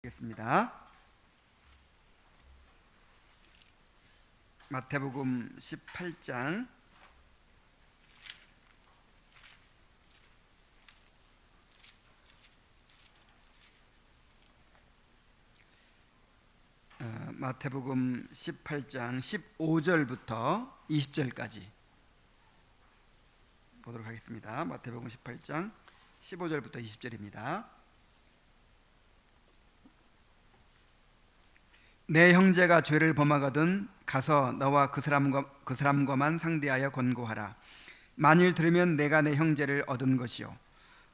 겠습니다. 마태복음 18장 마태복음 18장 15절부터 20절까지 보도록 하겠습니다. 마태복음 18장 15절부터 20절입니다. 내 형제가 죄를 범하거든 가서 너와 그 사람과만 상대하여 권고하라. 만일 들으면 내가 내 형제를 얻은 것이요,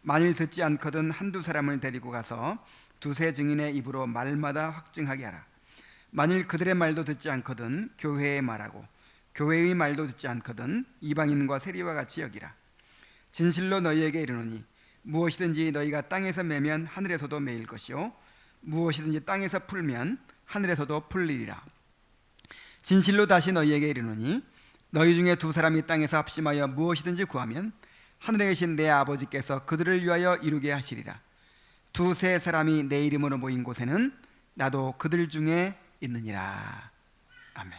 만일 듣지 않거든 한두 사람을 데리고 가서 두세 증인의 입으로 말마다 확증하게 하라. 만일 그들의 말도 듣지 않거든 교회의 말하고, 교회의 말도 듣지 않거든 이방인과 세리와 같이 여기라. 진실로 너희에게 이르노니 무엇이든지 너희가 땅에서 매면 하늘에서도 매일 것이요, 무엇이든지 땅에서 풀면 하늘에서도 풀리리라. 진실로 다시 너희에게 이르노니 너희 중에 두 사람이 땅에서 합심하여 무엇이든지 구하면 하늘에 계신 내 아버지께서 그들을 위하여 이루게 하시리라. 두세 사람이 내 이름으로 모인 곳에는 나도 그들 중에 있느니라. 아멘.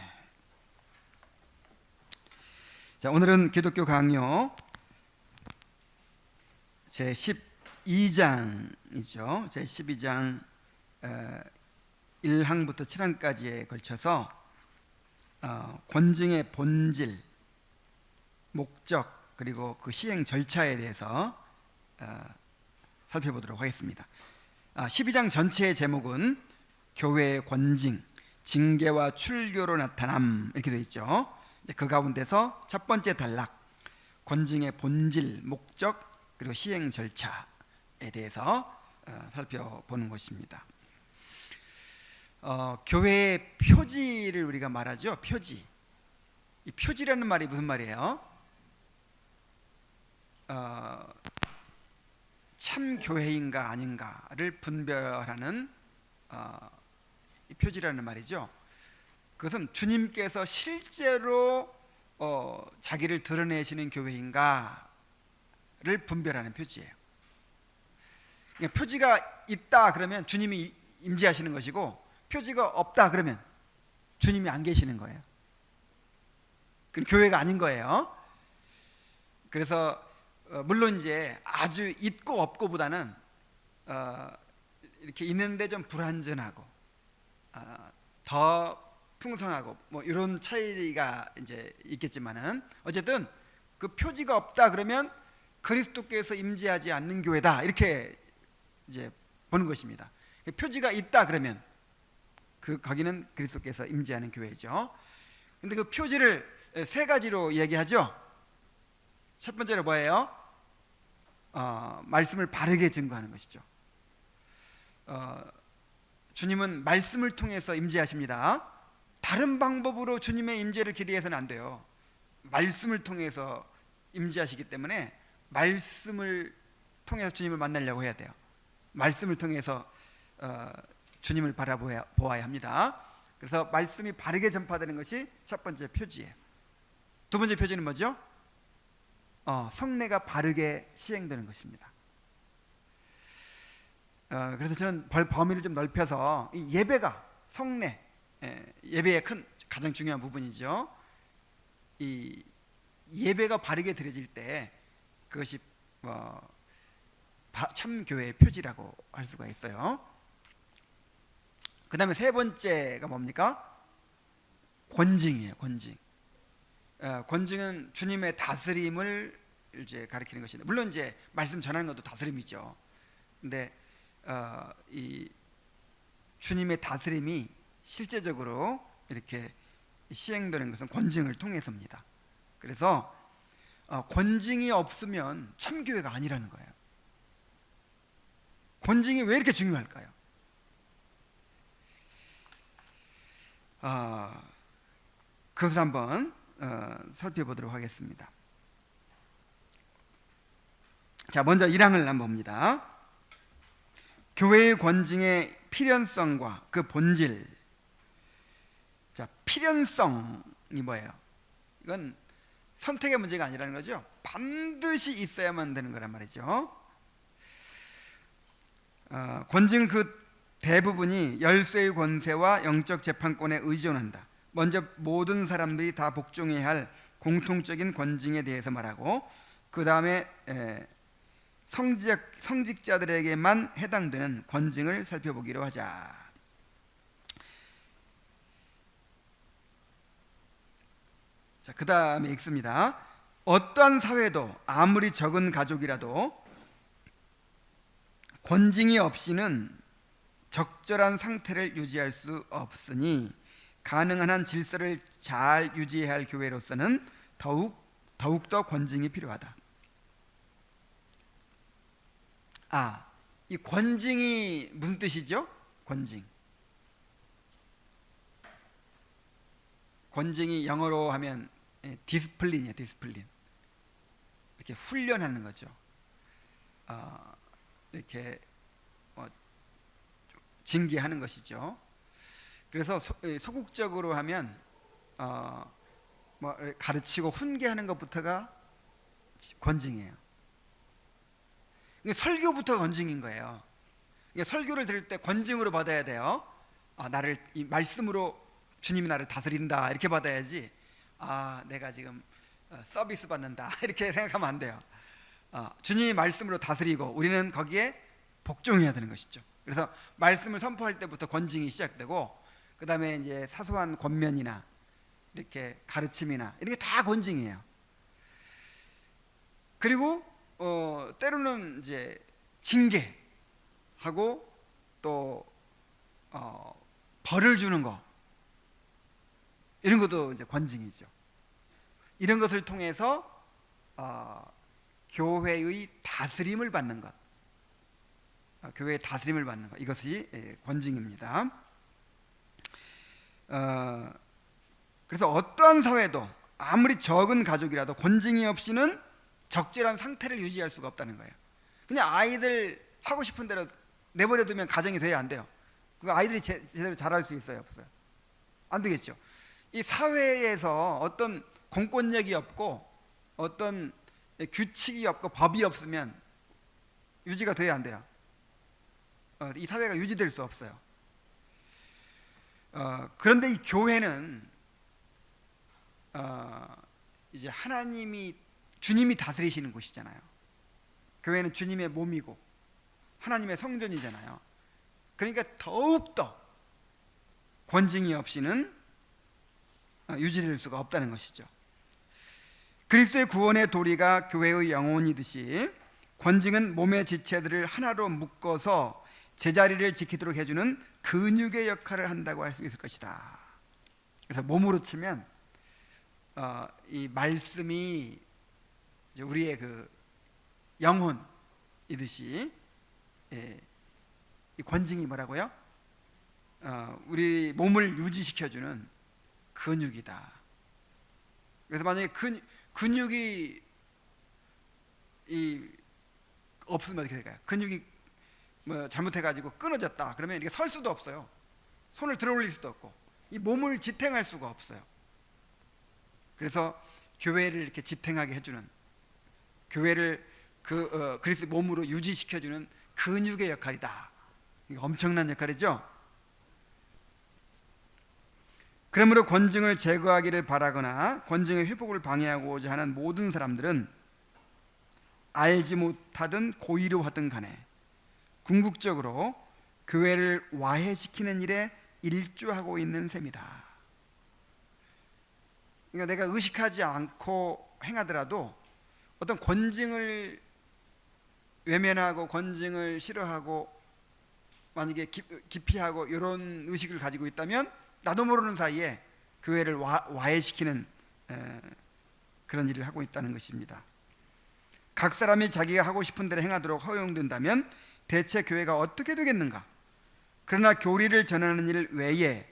자, 오늘은 기독교 강요 제 12장이죠. 제 12장 1항부터 7항까지에 걸쳐서 권징의 본질, 목적, 그리고 그 시행 절차에 대해서 살펴보도록 하겠습니다. 12장 전체의 제목은 교회의 권징, 징계와 출교로 나타남 이렇게 되어 있죠. 그 가운데서 첫 번째 단락, 권징의 본질, 목적, 그리고 시행 절차에 대해서 살펴보는 것입니다. 교회의 표지를 우리가 말하죠. 표지. 이 표지라는 말이 무슨 말이에요? 참 교회인가 아닌가를 분별하는 이 표지라는 말이죠. 그것은 주님께서 실제로 자기를 드러내시는 교회인가를 분별하는 표지예요. 그러니까 표지가 있다 그러면 주님이 임재하시는 것이고, 표지가 없다 그러면 주님이 안 계시는 거예요. 그건 교회가 아닌 거예요. 그래서 물론 이제 아주 있고 없고보다는 이렇게 있는데 좀 불완전하고 더 풍성하고 뭐 이런 차이가 이제 있겠지만은, 어쨌든 그 표지가 없다 그러면 그리스도께서 임재하지 않는 교회다 이렇게 이제 보는 것입니다. 표지가 있다 그러면 거기는 그리스도께서 임재하는 교회죠. 근데 그 표지를 세 가지로 얘기하죠. 첫 번째로 뭐예요? 말씀을 바르게 증거하는 것이죠. 주님은 말씀을 통해서 임재하십니다. 다른 방법으로 주님의 임재를 기대해서는 안 돼요. 말씀을 통해서 임재하시기 때문에 말씀을 통해서 주님을 만나려고 해야 돼요. 말씀을 통해서 주님을 바라보아야 합니다. 그래서 말씀이 바르게 전파되는 것이 첫 번째 표지예요. 두 번째 표지는 뭐죠? 성례가 바르게 시행되는 것입니다. 그래서 저는 범위를 좀 넓혀서 이 예배가, 성례, 예배의 가장 중요한 부분이죠. 이 예배가 바르게 드려질 때 그것이 참 교회의 표지라고 할 수가 있어요. 그 다음에 세 번째가 뭡니까? 권징이에요. 권징. 권징은 주님의 다스림을 이제 가리키는 것인데, 물론 이제 말씀 전하는 것도 다스림이죠. 근데 이 주님의 다스림이 실제적으로 이렇게 시행되는 것은 권징을 통해서입니다. 그래서 권징이 없으면 참교회가 아니라는 거예요. 권징이 왜 이렇게 중요할까요? 그것을 한번 살펴보도록 하겠습니다. 자, 먼저 1항을 한번 봅니다. 교회의 권징의 필연성과 그 본질. 자, 필연성이 뭐예요? 이건 선택의 문제가 아니라는 거죠. 반드시 있어야만 되는 거란 말이죠. 권징 그 대부분이 열쇠의 권세와 영적 재판권에 의존한다. 먼저 모든 사람들이 다 복종해야 할 공통적인 권징에 대해서 말하고, 그 다음에 성직자들에게만 해당되는 권징을 살펴보기로 하자. 자, 그 다음에 읽습니다. 어떠한 사회도 아무리 적은 가족이라도 권징이 없이는 적절한 상태를 유지할 수 없으니 가능한 한 질서를 잘 유지해야 할 교회로서는 더욱더 권징이 필요하다. 이 권징이 무슨 뜻이죠? 권징이 영어로 하면 디스플린이에요. 디스플린. 이렇게 훈련하는 거죠. 이렇게 징계하는 것이죠. 그래서 소극적으로 하면 가르치고 훈계하는 것부터가 권징이에요. 설교부터 권징인 거예요. 설교를 들을 때 권징으로 받아야 돼요. 나를 이 말씀으로 주님이 나를 다스린다 이렇게 받아야지, 내가 지금 서비스 받는다 이렇게 생각하면 안 돼요. 주님이 말씀으로 다스리고 우리는 거기에 복종해야 되는 것이죠. 그래서 말씀을 선포할 때부터 권징이 시작되고, 그 다음에 이제 사소한 권면이나 이렇게 가르침이나 이런 게 다 권징이에요. 그리고 때로는 이제 징계하고 또 벌을 주는 거, 이런 것도 이제 권징이죠. 이런 것을 통해서 교회의 다스림을 받는 것, 교회의 다스림을 받는 것, 이것이 권징입니다. 그래서 어떠한 사회도 아무리 적은 가족이라도 권징이 없이는 적절한 상태를 유지할 수가 없다는 거예요. 그냥 아이들 하고 싶은 대로 내버려 두면 가정이 돼야 안 돼요. 그 아이들이 제대로 자랄 수 있어요, 없어요? 안 되겠죠. 이 사회에서 어떤 공권력이 없고 어떤 규칙이 없고 법이 없으면 유지가 돼야 안 돼요. 이 사회가 유지될 수 없어요. 그런데 이 교회는 이제 주님이 다스리시는 곳이잖아요. 교회는 주님의 몸이고 하나님의 성전이잖아요. 그러니까 더욱더 권징이 없이는 유지될 수가 없다는 것이죠. 그리스도의 구원의 도리가 교회의 영혼이듯이 권징은 몸의 지체들을 하나로 묶어서 제자리를 지키도록 해주는 근육의 역할을 한다고 할 수 있을 것이다. 그래서 몸으로 치면 이 말씀이 이제 우리의 그 영혼이듯이, 이 권징이 뭐라고요? 우리 몸을 유지시켜주는 근육이다. 그래서 만약에 근육이 없으면 어떻게 될까요? 근육이 잘못해가지고 끊어졌다 그러면 이렇게 설 수도 없어요. 손을 들어 올릴 수도 없고 이 몸을 지탱할 수가 없어요. 그래서 교회를 이렇게 지탱하게 해주는, 교회를 그리스도 몸으로 유지시켜주는 근육의 역할이다. 이거 엄청난 역할이죠. 그러므로 권징을 제거하기를 바라거나 권징의 회복을 방해하고자 하는 모든 사람들은 알지 못하든 고의로 하든 간에 궁극적으로 교회를 와해시키는 일에 일조하고 있는 셈이다. 그러니까 내가 의식하지 않고 행하더라도 어떤 권징을 외면하고 권징을 싫어하고 만약에 기피하고 이런 의식을 가지고 있다면 나도 모르는 사이에 교회를 와해시키는 그런 일을 하고 있다는 것입니다. 각 사람이 자기가 하고 싶은 대로 행하도록 허용된다면 대체 교회가 어떻게 되겠는가? 그러나 교리를 전하는 일 외에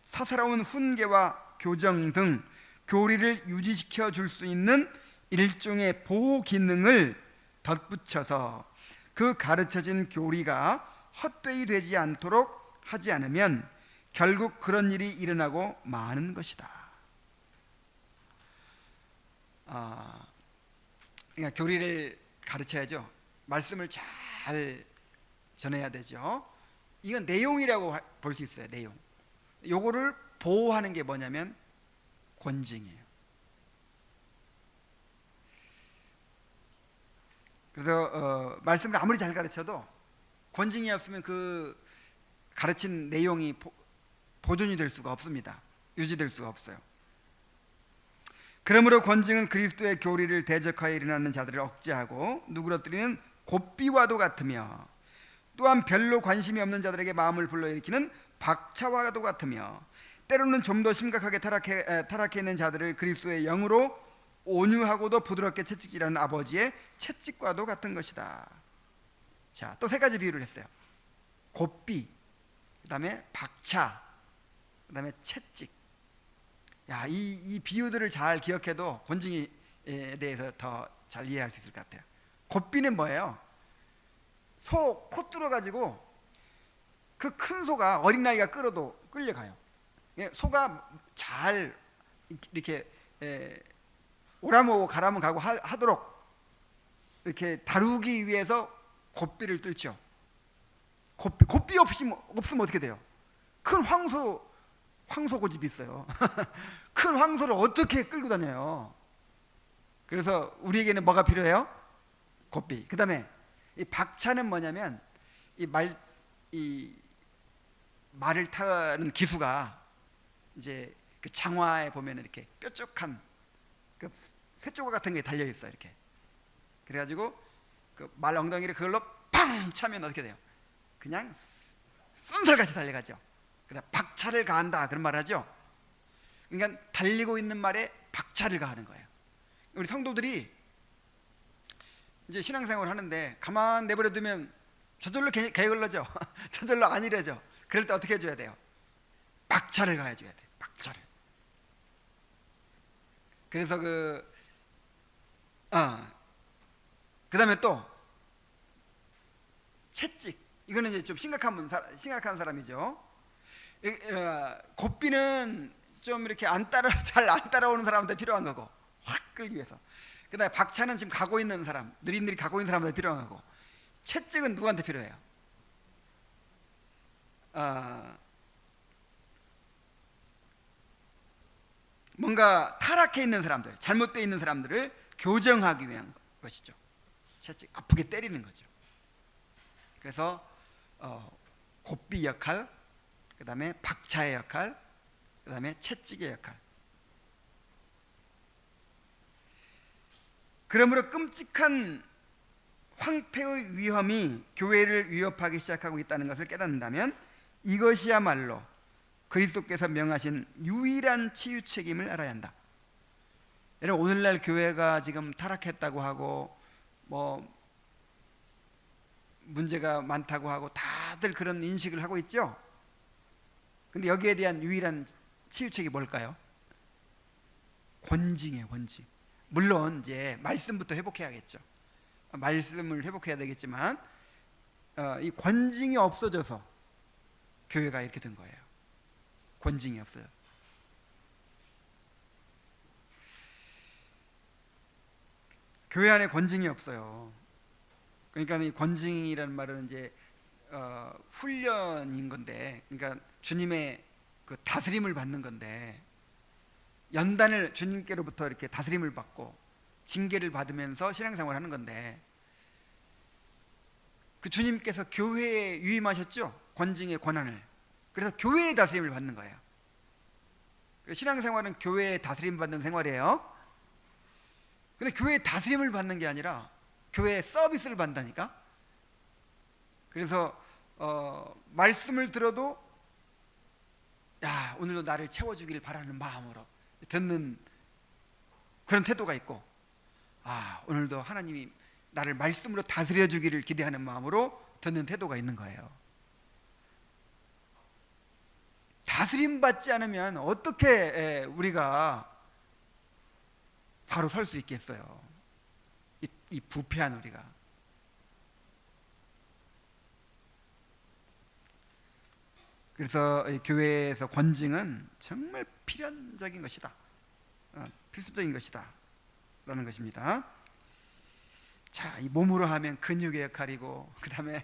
사사로운 훈계와 교정 등 교리를 유지시켜 줄 수 있는 일종의 보호 기능을 덧붙여서 그 가르쳐진 교리가 헛되이 되지 않도록 하지 않으면 결국 그런 일이 일어나고 마는 것이다. 그러니까 교리를 가르쳐야죠. 말씀을 잘 전해야 되죠. 이건 내용이라고 볼 수 있어요. 내용. 요거를 보호하는 게 뭐냐면 권징이에요. 그래서 말씀을 아무리 잘 가르쳐도 권징이 없으면 그 가르친 내용이 보존이 될 수가 없습니다. 유지될 수가 없어요. 그러므로 권징은 그리스도의 교리를 대적하여 일어나는 자들을 억제하고 누그러뜨리는 곱비와도 같으며, 또한 별로 관심이 없는 자들에게 마음을 불러일으키는 박차와도 같으며, 때로는 좀 더 심각하게 타락해 있는 자들을 그리스도의 영으로 온유하고도 부드럽게 채찍질하는 아버지의 채찍과도 같은 것이다. 자, 또 세 가지 비유를 했어요. 곱비, 그 다음에 박차, 그 다음에 채찍. 야, 이 비유들을 잘 기억해도 권징에 대해서 더 잘 이해할 수 있을 것 같아요. 곱비는 뭐예요? 소 코 뚫어가지고 그 큰 소가 어린아이가 끌어도 끌려가요. 소가 잘 이렇게 오라모 가라모 가고 하도록 이렇게 다루기 위해서 곱비를 뚫죠. 곱비 없으면 어떻게 돼요? 큰 황소 고집이 있어요. 큰 황소를 어떻게 끌고 다녀요? 그래서 우리에게는 뭐가 필요해요? 곱비. 그 다음에 이 박차는 뭐냐면 이 말을 타는 기수가 이제 그 장화에 보면 이렇게 뾰족한 그 쇠조각 같은 게 달려 있어요. 이렇게. 그래가지고 그 말 엉덩이를 그걸로 팡 차면 어떻게 돼요? 그냥 쏜살같이 달려가죠. 그래 박차를 가한다 그런 말 하죠. 그러니까 달리고 있는 말에 박차를 가하는 거예요. 우리 성도들이 이제 신앙생활을 하는데 가만 내버려 두면 저절로 게을러져. 저절로 안 이래져. 그럴 때 어떻게 해줘야 돼요? 박차를 가해줘야 돼. 박차를. 그래서 그 다음에 또 채찍. 이거는 이제 좀 심각한 사람이죠. 곱비는 좀 이렇게 잘 안 따라오는 사람한테 필요한 거고, 확 끌기 위해서. 그다음에 박차는 지금 가고 있는 사람, 느릿느릿 가고 있는 사람한테 필요한 거고, 채찍은 누구한테 필요해요? 뭔가 타락해 있는 사람들, 잘못되어 있는 사람들을 교정하기 위한 것이죠. 채찍, 아프게 때리는 거죠. 그래서 곱비 역할, 그 다음에 박차의 역할, 그 다음에 채찍의 역할. 그러므로 끔찍한 황폐의 위험이 교회를 위협하기 시작하고 있다는 것을 깨닫는다면 이것이야말로 그리스도께서 명하신 유일한 치유 책임을 알아야 한다. 여러분, 오늘날 교회가 지금 타락했다고 하고 뭐 문제가 많다고 하고 다들 그런 인식을 하고 있죠. 근데 여기에 대한 유일한 치유책이 뭘까요? 권징이에요. 권징. 물론 이제 말씀부터 회복해야겠죠. 말씀을 회복해야 되겠지만 이 권징이 없어져서 교회가 이렇게 된 거예요. 권징이 없어요. 교회 안에 권징이 없어요. 그러니까 이 권징이라는 말은 이제 훈련인 건데, 그러니까 주님의 그 다스림을 받는 건데, 연단을 주님께로부터 이렇게 다스림을 받고 징계를 받으면서 신앙생활을 하는 건데, 그 주님께서 교회에 유임하셨죠. 권징의 권한을. 그래서 교회의 다스림을 받는 거예요. 신앙생활은 교회의 다스림 받는 생활이에요. 근데 교회의 다스림을 받는 게 아니라 교회의 서비스를 받다니까. 그래서 말씀을 들어도 야, 오늘도 나를 채워주길 바라는 마음으로 듣는 그런 태도가 있고, 오늘도 하나님이 나를 말씀으로 다스려 주기를 기대하는 마음으로 듣는 태도가 있는 거예요. 다스림 받지 않으면 어떻게 우리가 바로 설 수 있겠어요? 이 부패한 우리가. 그래서 교회에서 권징은 정말 필연적인 것이다, 필수적인 것이다 라는 것입니다. 자, 이 몸으로 하면 근육의 역할이고, 그 다음에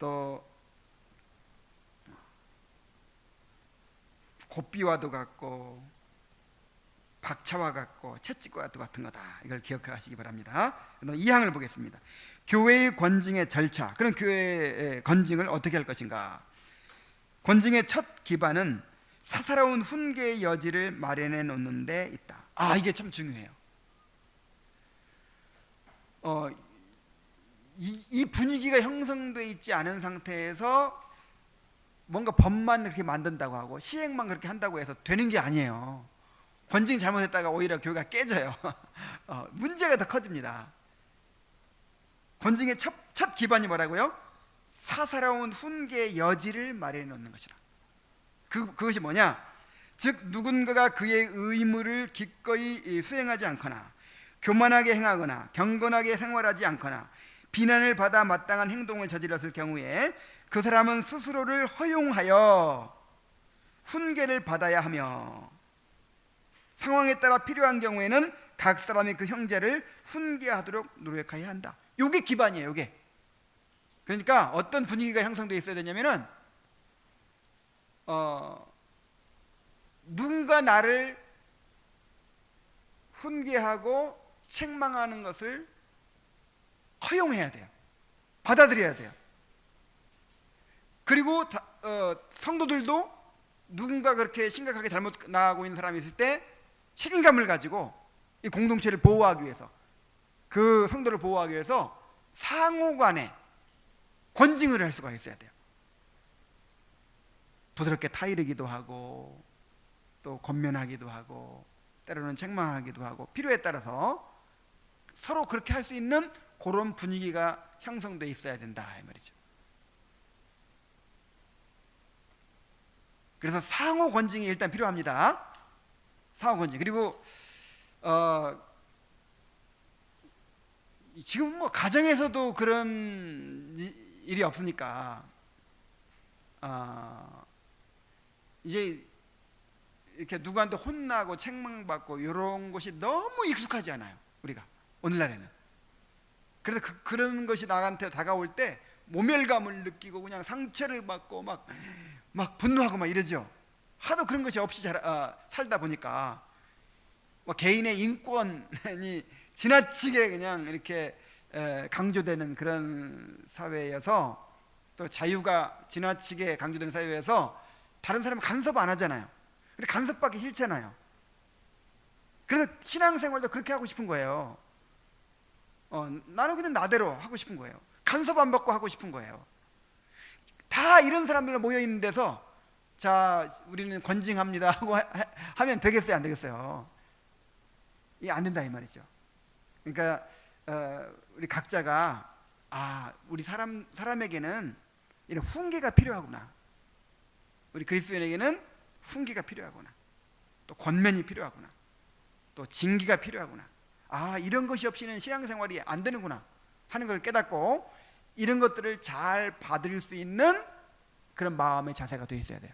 또 곱비와도 같고 박차와 같고 채찍과도 같은 거다. 이걸 기억하시기 바랍니다. 그다음 2항을 보겠습니다. 교회의 권징의 절차. 그럼 교회의 권징을 어떻게 할 것인가? 권징의 첫 기반은 사사로운 훈계의 여지를 마련해 놓는 데 있다. 이게 참 중요해요. 이 분위기가 형성되어 있지 않은 상태에서 뭔가 법만 그렇게 만든다고 하고 시행만 그렇게 한다고 해서 되는 게 아니에요. 권징이 잘못했다가 오히려 교회가 깨져요. 문제가 더 커집니다. 권징의 첫 기반이 뭐라고요? 사사로운 훈계의 여지를 마련해 놓는 것이다. 그것이 뭐냐? 즉 누군가가 그의 의무를 기꺼이 수행하지 않거나 교만하게 행하거나 경건하게 생활하지 않거나 비난을 받아 마땅한 행동을 저질렀을 경우에 그 사람은 스스로를 허용하여 훈계를 받아야 하며 상황에 따라 필요한 경우에는 각 사람이 그 형제를 훈계하도록 노력해야 한다. 이게 기반이에요. 이게. 그러니까 어떤 분위기가 형성되어 있어야 되냐면은 누군가 나를 훈계하고 책망하는 것을 허용해야 돼요. 받아들여야 돼요. 그리고 성도들도 누군가 그렇게 심각하게 잘못 나가고 있는 사람이 있을 때 책임감을 가지고 이 공동체를 보호하기 위해서, 그 성도를 보호하기 위해서 상호간에 권징을 할 수가 있어야 돼요. 부드럽게 타이르기도 하고 또 권면하기도 하고 때로는 책망하기도 하고 필요에 따라서 서로 그렇게 할 수 있는 그런 분위기가 형성되어 있어야 된다 이 말이죠. 그래서 상호 권징이 일단 필요합니다. 상호 권징. 그리고 지금 뭐 가정에서도 그런 일이 없으니까 이제 이렇게 누구한테 혼나고 책망받고 이런 것이 너무 익숙하지 않아요. 우리가 오늘날에는. 그래서 그런 것이 나한테 다가올 때 모멸감을 느끼고 그냥 상처를 받고 막 분노하고 막 이러죠. 하도 그런 것이 없이 살다 보니까 뭐 개인의 인권이 지나치게 그냥 이렇게 강조되는 그런 사회여서, 또 자유가 지나치게 강조되는 사회에서 다른 사람은 간섭 안 하잖아요. 간섭받기 싫잖아요. 그래서 신앙생활도 그렇게 하고 싶은 거예요. 나는 그냥 나대로 하고 싶은 거예요. 간섭 안 받고 하고 싶은 거예요. 다 이런 사람들로 모여 있는 데서 자 우리는 권징합니다 하고 하면 되겠어요, 안 되겠어요? 이게 안 된다 이 말이죠. 그러니까 우리 각자가 우리 사람에게는 이런 훈계가 필요하구나. 우리 그리스도인에게는 훈계가 필요하구나. 또 권면이 필요하구나. 또 징계가 필요하구나. 이런 것이 없이는 신앙생활이 안 되는구나 하는 걸 깨닫고 이런 것들을 잘 받을 수 있는 그런 마음의 자세가 되어 있어야 돼요.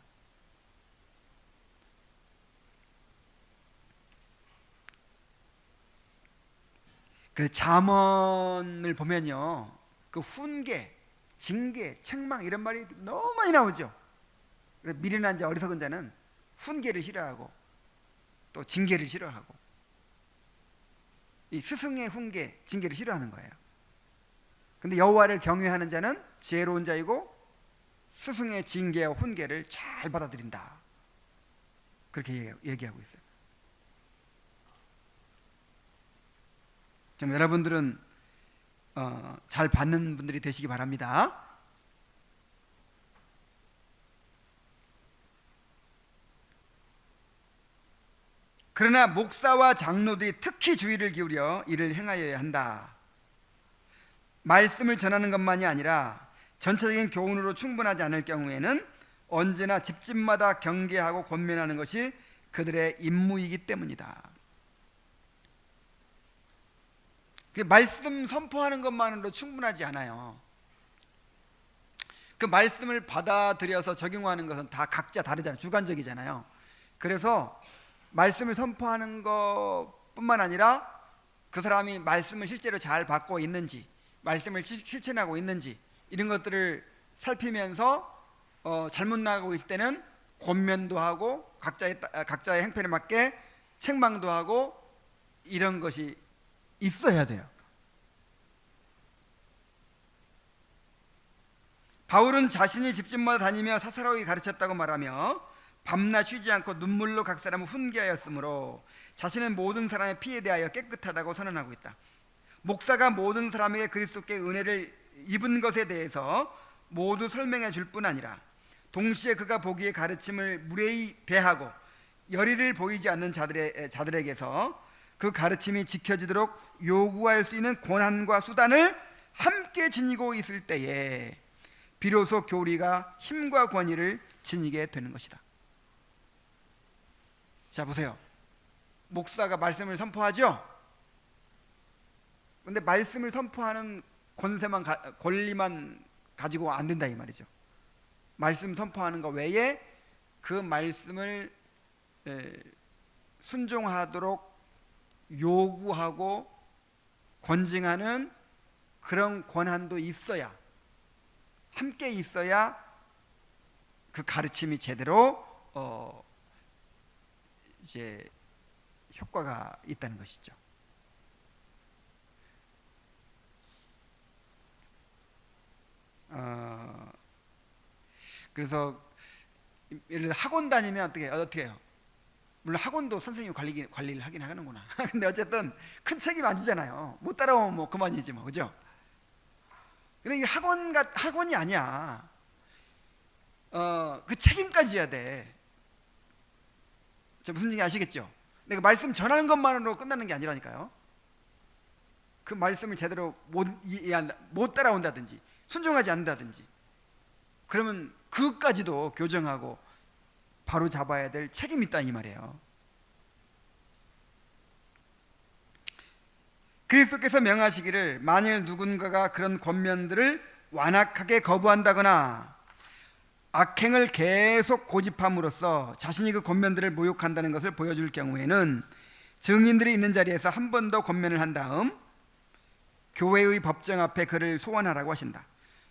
그래서 잠언을 보면요, 그 훈계, 징계, 책망 이런 말이 너무 많이 나오죠. 미련한 자, 어리석은 자는 훈계를 싫어하고 또 징계를 싫어하고, 이 스승의 훈계, 징계를 싫어하는 거예요. 근데 여호와를 경외하는 자는 지혜로운 자이고 스승의 징계와 훈계를 잘 받아들인다. 그렇게 얘기하고 있어요. 좀 여러분들은 잘 받는 분들이 되시기 바랍니다. 그러나 목사와 장로들이 특히 주의를 기울여 이를 행하여야 한다. 말씀을 전하는 것만이 아니라 전체적인 교훈으로 충분하지 않을 경우에는 언제나 집집마다 경계하고 권면하는 것이 그들의 임무이기 때문이다. 말씀 선포하는 것만으로 충분하지 않아요. 그 말씀을 받아들여서 적용하는 것은 다 각자 다르잖아요. 주관적이잖아요. 그래서 말씀을 선포하는 것뿐만 아니라 그 사람이 말씀을 실제로 잘 받고 있는지, 말씀을 실천하고 있는지, 이런 것들을 살피면서 잘못 나가고 있을 때는 권면도 하고 각자의 행편에 맞게 책망도 하고 이런 것이 있어야 돼요. 바울은 자신이 집집마다 다니며 사사로이 가르쳤다고 말하며 밤낮 쉬지 않고 눈물로 각 사람을 훈계하였으므로 자신은 모든 사람의 피에 대하여 깨끗하다고 선언하고 있다. 목사가 모든 사람에게 그리스도께 은혜를 입은 것에 대해서 모두 설명해 줄 뿐 아니라 동시에 그가 보기에 가르침을 무례히 대하고 열의를 보이지 않는 자들에게서 그 가르침이 지켜지도록 요구할 수 있는 권한과 수단을 함께 지니고 있을 때에 비로소 교리가 힘과 권위를 지니게 되는 것이다. 자, 보세요. 목사가 말씀을 선포하죠. 근데 말씀을 선포하는 권리만 가지고 안 된다 이 말이죠. 말씀 선포하는 것 외에 그 말씀을 순종하도록 요구하고 권징하는 그런 권한도 있어야, 함께 있어야 그 가르침이 제대로 이제 효과가 있다는 것이죠. 그래서 예를 들어 학원 다니면 어떻게 해요? 물론 학원도 선생님이 관리를 하긴 하는구나. 근데 어쨌든 큰 책임 안 지잖아요. 못 따라오면 뭐 그만이지 뭐, 그죠? 근데 이게 학원이 아니야. 그 책임까지 져야 돼. 무슨 얘기 아시겠죠? 내가 말씀 전하는 것만으로 끝나는 게 아니라니까요. 그 말씀을 제대로 못 따라온다든지 순종하지 않는다든지 그러면 그것까지도 교정하고 바로 잡아야 될 책임이 있다 이 말이에요. 그리스도께서 명하시기를 만일 누군가가 그런 권면들을 완악하게 거부한다거나 악행을 계속 고집함으로써 자신이 그 권면들을 모욕한다는 것을 보여줄 경우에는 증인들이 있는 자리에서 한 번 더 권면을 한 다음 교회의 법정 앞에 그를 소환하라고 하신다.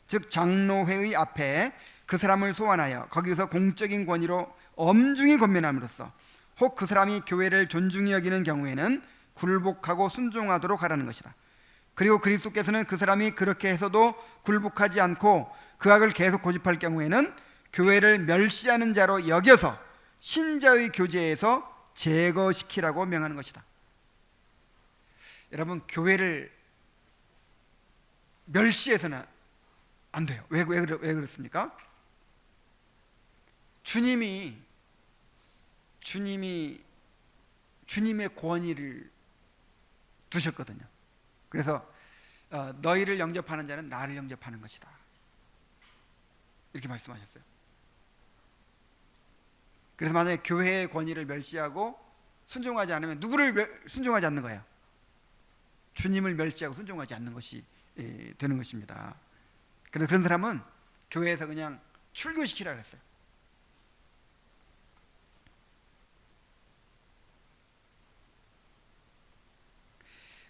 즉 장로회의 앞에 그 사람을 소환하여 거기서 공적인 권위로 엄중히 권면함으로써 혹 그 사람이 교회를 존중히 여기는 경우에는 굴복하고 순종하도록 하라는 것이다. 그리고 그리스도께서는 그 사람이 그렇게 해서도 굴복하지 않고 그 악을 계속 고집할 경우에는 교회를 멸시하는 자로 여겨서 신자의 교제에서 제거시키라고 명하는 것이다. 여러분, 교회를 멸시해서는 안 돼요. 왜 그렇습니까? 주님이 주님의 권위를 두셨거든요. 그래서 너희를 영접하는 자는 나를 영접하는 것이다, 이렇게 말씀하셨어요. 그래서 만약에 교회의 권위를 멸시하고 순종하지 않으면 누구를 순종하지 않는 거예요? 주님을 멸시하고 순종하지 않는 것이 되는 것입니다. 그래서 그런 사람은 교회에서 그냥 출교시키라 그랬어요.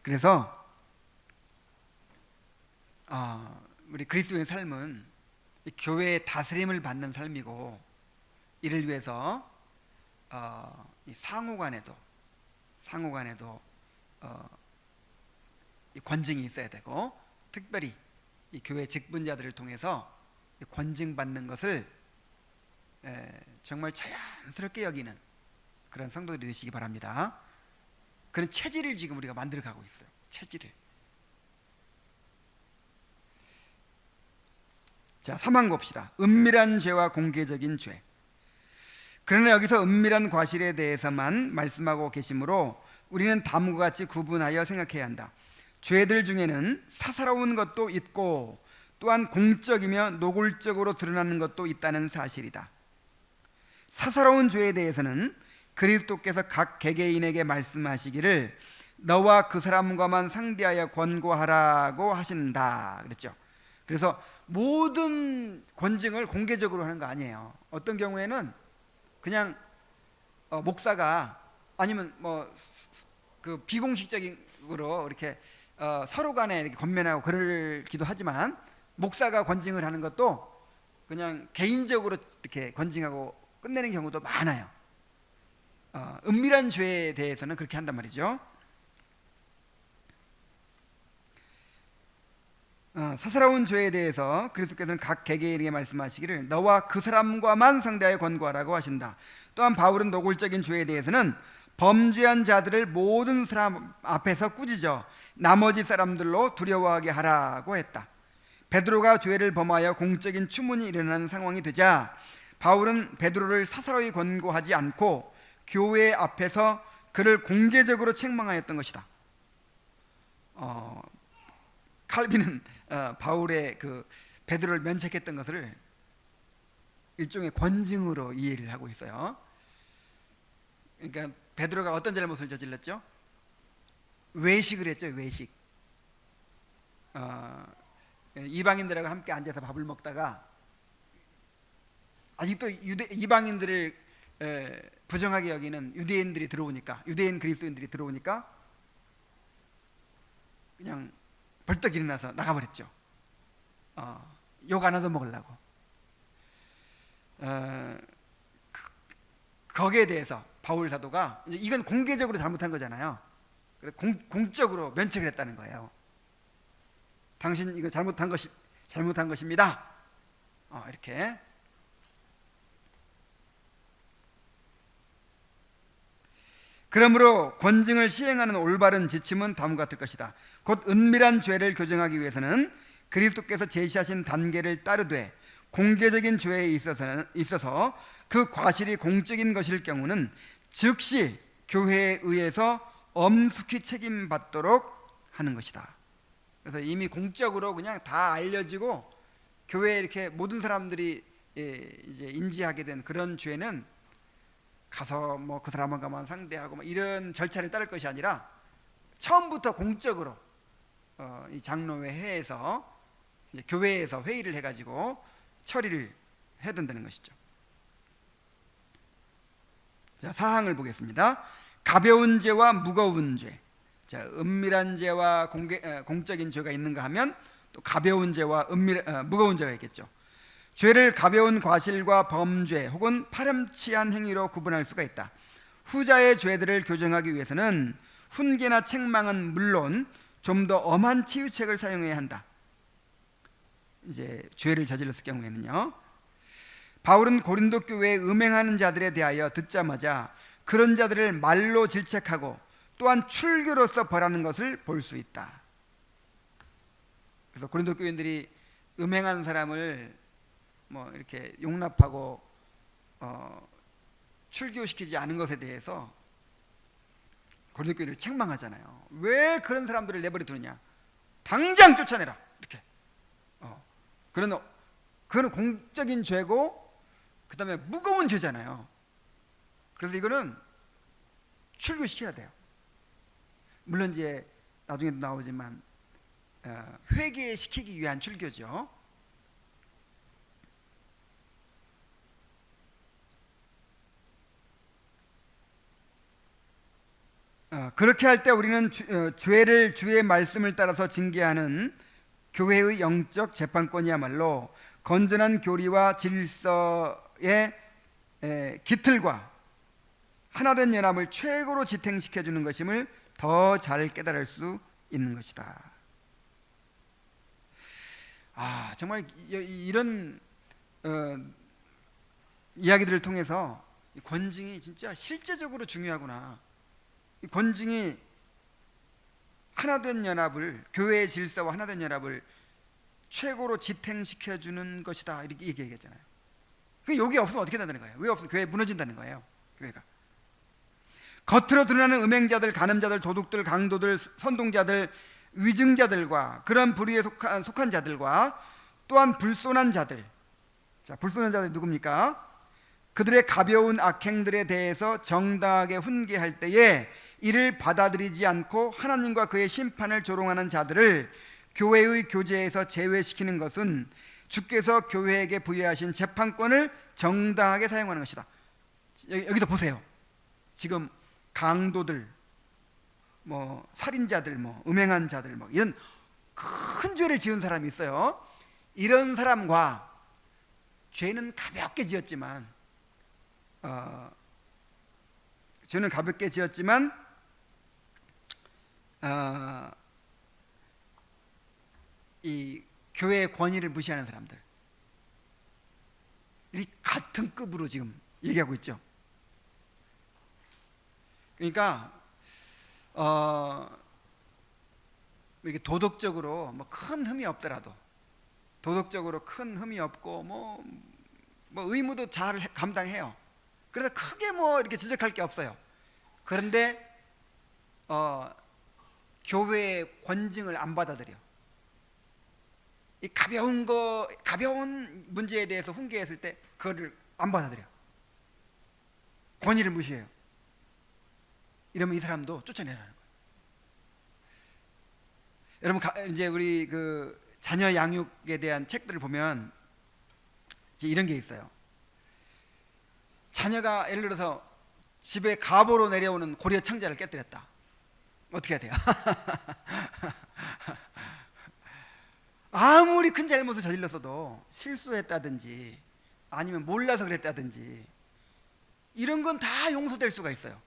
그래서 우리 그리스도의 삶은 교회의 다스림을 받는 삶이고, 이를 위해서 이 상호간에도 이 권징이 있어야 되고, 특별히 이 교회 직분자들을 통해서 권징받는 것을 정말 자연스럽게 여기는 그런 성도들이 되시기 바랍니다. 그런 체질을 지금 우리가 만들어가고 있어요. 체질을. 자, 3항 봅시다. 은밀한 죄와 공개적인 죄. 그러나 여기서 은밀한 과실에 대해서만 말씀하고 계시므로 우리는 다음과 같이 구분하여 생각해야 한다. 죄들 중에는 사사로운 것도 있고 또한 공적이며 노골적으로 드러나는 것도 있다는 사실이다. 사사로운 죄에 대해서는 그리스도께서 각 개개인에게 말씀하시기를 너와 그 사람과만 상대하여 권고하라고 하신다 그랬죠. 그래서 모든 권징을 공개적으로 하는 거 아니에요. 어떤 경우에는 그냥 목사가 아니면 뭐 그 비공식적으로 이렇게 서로 간에 이렇게 권면하고 그러기도 하지만, 목사가 권징을 하는 것도 그냥 개인적으로 이렇게 건징하고 끝내는 경우도 많아요. 은밀한 죄에 대해서는 그렇게 한단 말이죠. 사사로운 죄에 대해서 그리스도께서는 각 개개인에게 말씀하시기를 너와 그 사람과만 상대하여 권고하라고 하신다. 또한 바울은 노골적인 죄에 대해서는 범죄한 자들을 모든 사람 앞에서 꾸짖어 나머지 사람들로 두려워하게 하라고 했다. 베드로가 죄를 범하여 공적인 추문이 일어나는 상황이 되자 바울은 베드로를 사사로이 권고하지 않고 교회 앞에서 그를 공개적으로 책망하였던 것이다. 칼빈은 바울의 그 베드로를 면책했던 것을 일종의 권징으로 이해를 하고 있어요. 그러니까 베드로가 어떤 잘못을 저질렀죠? 외식을 했죠. 외식. 이방인들하고 함께 앉아서 밥을 먹다가 아직도 이방인들을 부정하게 여기는 유대인들이 들어오니까, 유대인 그리스도인들이 들어오니까 그냥 벌떡 일어나서 나가버렸죠. 욕 안 얻어 먹으려고. 거기에 대해서 바울 사도가 이제 이건 공개적으로 잘못한 거잖아요. 그래서 공적으로 면책을 했다는 거예요. 당신 이거 잘못한 것입니다. 이렇게. 그러므로 권징을 시행하는 올바른 지침은 다음과 같을 것이다. 곧 은밀한 죄를 교정하기 위해서는 그리스도께서 제시하신 단계를 따르되 공개적인 죄에 있어서 그 과실이 공적인 것일 경우는 즉시 교회에 의해서 엄숙히 책임받도록 하는 것이다. 그래서 이미 공적으로 그냥 다 알려지고 교회에 이렇게 모든 사람들이 이제 인지하게 된 그런 죄는 가서 뭐 그 사람과만 상대하고 뭐 이런 절차를 따를 것이 아니라 처음부터 공적으로 이 장로회 회에서 이제 교회에서 회의를 해가지고 처리를 해야 된다는 것이죠. 자, 사항을 보겠습니다. 가벼운 죄와 무거운 죄. 자, 은밀한 죄와 공적인 죄가 있는가 하면 또 가벼운 죄와 무거운 죄가 있겠죠. 죄를 가벼운 과실과 범죄 혹은 파렴치한 행위로 구분할 수가 있다. 후자의 죄들을 교정하기 위해서는 훈계나 책망은 물론 좀 더 엄한 치유책을 사용해야 한다. 이제 죄를 저질렀을 경우에는요. 바울은 고린도 교회에 음행하는 자들에 대하여 듣자마자 그런 자들을 말로 질책하고 또한 출교로서 벌하는 것을 볼 수 있다. 그래서 고린도 교인들이 음행하는 사람을 뭐 이렇게 용납하고 출교시키지 않은 것에 대해서 고린도 교회를 책망하잖아요. 왜 그런 사람들을 내버려 두느냐? 당장 쫓아내라. 이렇게. 그거는 공적인 죄고 그다음에 무거운 죄잖아요. 그래서 이거는 출교시켜야 돼요. 물론 이제 나중에도 나오지만 회개시키기 위한 출교죠. 그렇게 할 때 우리는 죄를 주의 말씀을 따라서 징계하는 교회의 영적 재판권이야말로 건전한 교리와 질서의 깃틀과 하나된 연합을 최고로 지탱시켜주는 것임을 더 잘 깨달을 수 있는 것이다. 정말 이런 이야기들을 통해서 권징이 진짜 실제적으로 중요하구나. 이 권징이 하나된 연합을, 교회의 질서와 하나된 연합을 최고로 지탱시켜주는 것이다. 이렇게 얘기했잖아요. 여기 없으면 어떻게 된다는 거예요? 왜 없으면 교회 무너진다는 거예요. 교회가 겉으로 드러나는 음행자들, 간음자들, 도둑들, 강도들, 선동자들, 위증자들과 그런 부류에 속한 자들과 또한 불손한 자들. 자, 불손한 자들이 누굽니까? 그들의 가벼운 악행들에 대해서 정당하게 훈계할 때에 이를 받아들이지 않고 하나님과 그의 심판을 조롱하는 자들을 교회의 교제에서 제외시키는 것은 주께서 교회에게 부여하신 재판권을 정당하게 사용하는 것이다. 여기서 보세요. 지금 강도들, 뭐 살인자들, 뭐 음행한 자들, 뭐 이런 큰 죄를 지은 사람이 있어요. 이런 사람과 죄는 가볍게 지었지만 죄는 가볍게 지었지만 이 교회의 권위를 무시하는 사람들, 이 같은 급으로 지금 얘기하고 있죠. 그러니까 이렇게 도덕적으로 뭐 큰 흠이 없더라도, 도덕적으로 큰 흠이 없고 뭐 의무도 잘 감당해요. 그래서 크게 뭐 이렇게 지적할 게 없어요. 그런데 교회의 권징을 안 받아들여. 이 가벼운 문제에 대해서 훈계했을 때 그거를 안 받아들여. 권위를 무시해요. 이러면 이 사람도 쫓아내라는 거예요. 여러분, 이제 우리 그 자녀 양육에 대한 책들을 보면 이제 이런 게 있어요. 자녀가 예를 들어서 집에 가보로 내려오는 고려 청자를 깨뜨렸다. 어떻게 해야 돼요? 아무리 큰 잘못을 저질렀어도, 실수했다든지 아니면 몰라서 그랬다든지 이런 건 다 용서될 수가 있어요.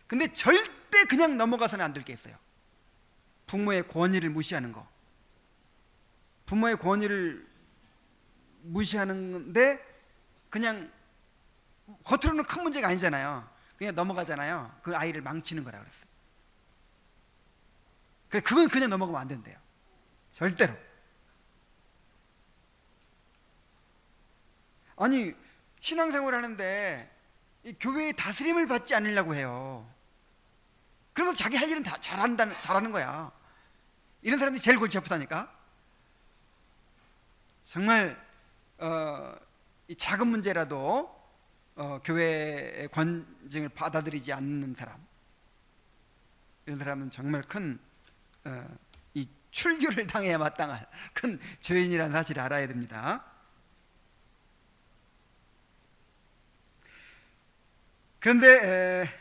근데 절대 그냥 넘어가서는 안 될 게 있어요. 부모의 권위를 무시하는 거. 부모의 권위를 무시하는데 그냥 겉으로는 큰 문제가 아니잖아요. 그냥 넘어가잖아요. 그 아이를 망치는 거라 그랬어요. 그래, 그건 그냥 넘어가면 안 된대요. 절대로. 아니, 신앙생활 하는데 이 교회의 다스림을 받지 않으려고 해요. 그러면서 자기 할 일은 다 잘하는 거야. 이런 사람이 제일 골치 아프다니까. 정말 이 작은 문제라도 교회의 권징을 받아들이지 않는 사람, 이런 사람은 정말 큰 이 출교를 당해야 마땅할 큰 죄인이라는 사실을 알아야 됩니다. 그런데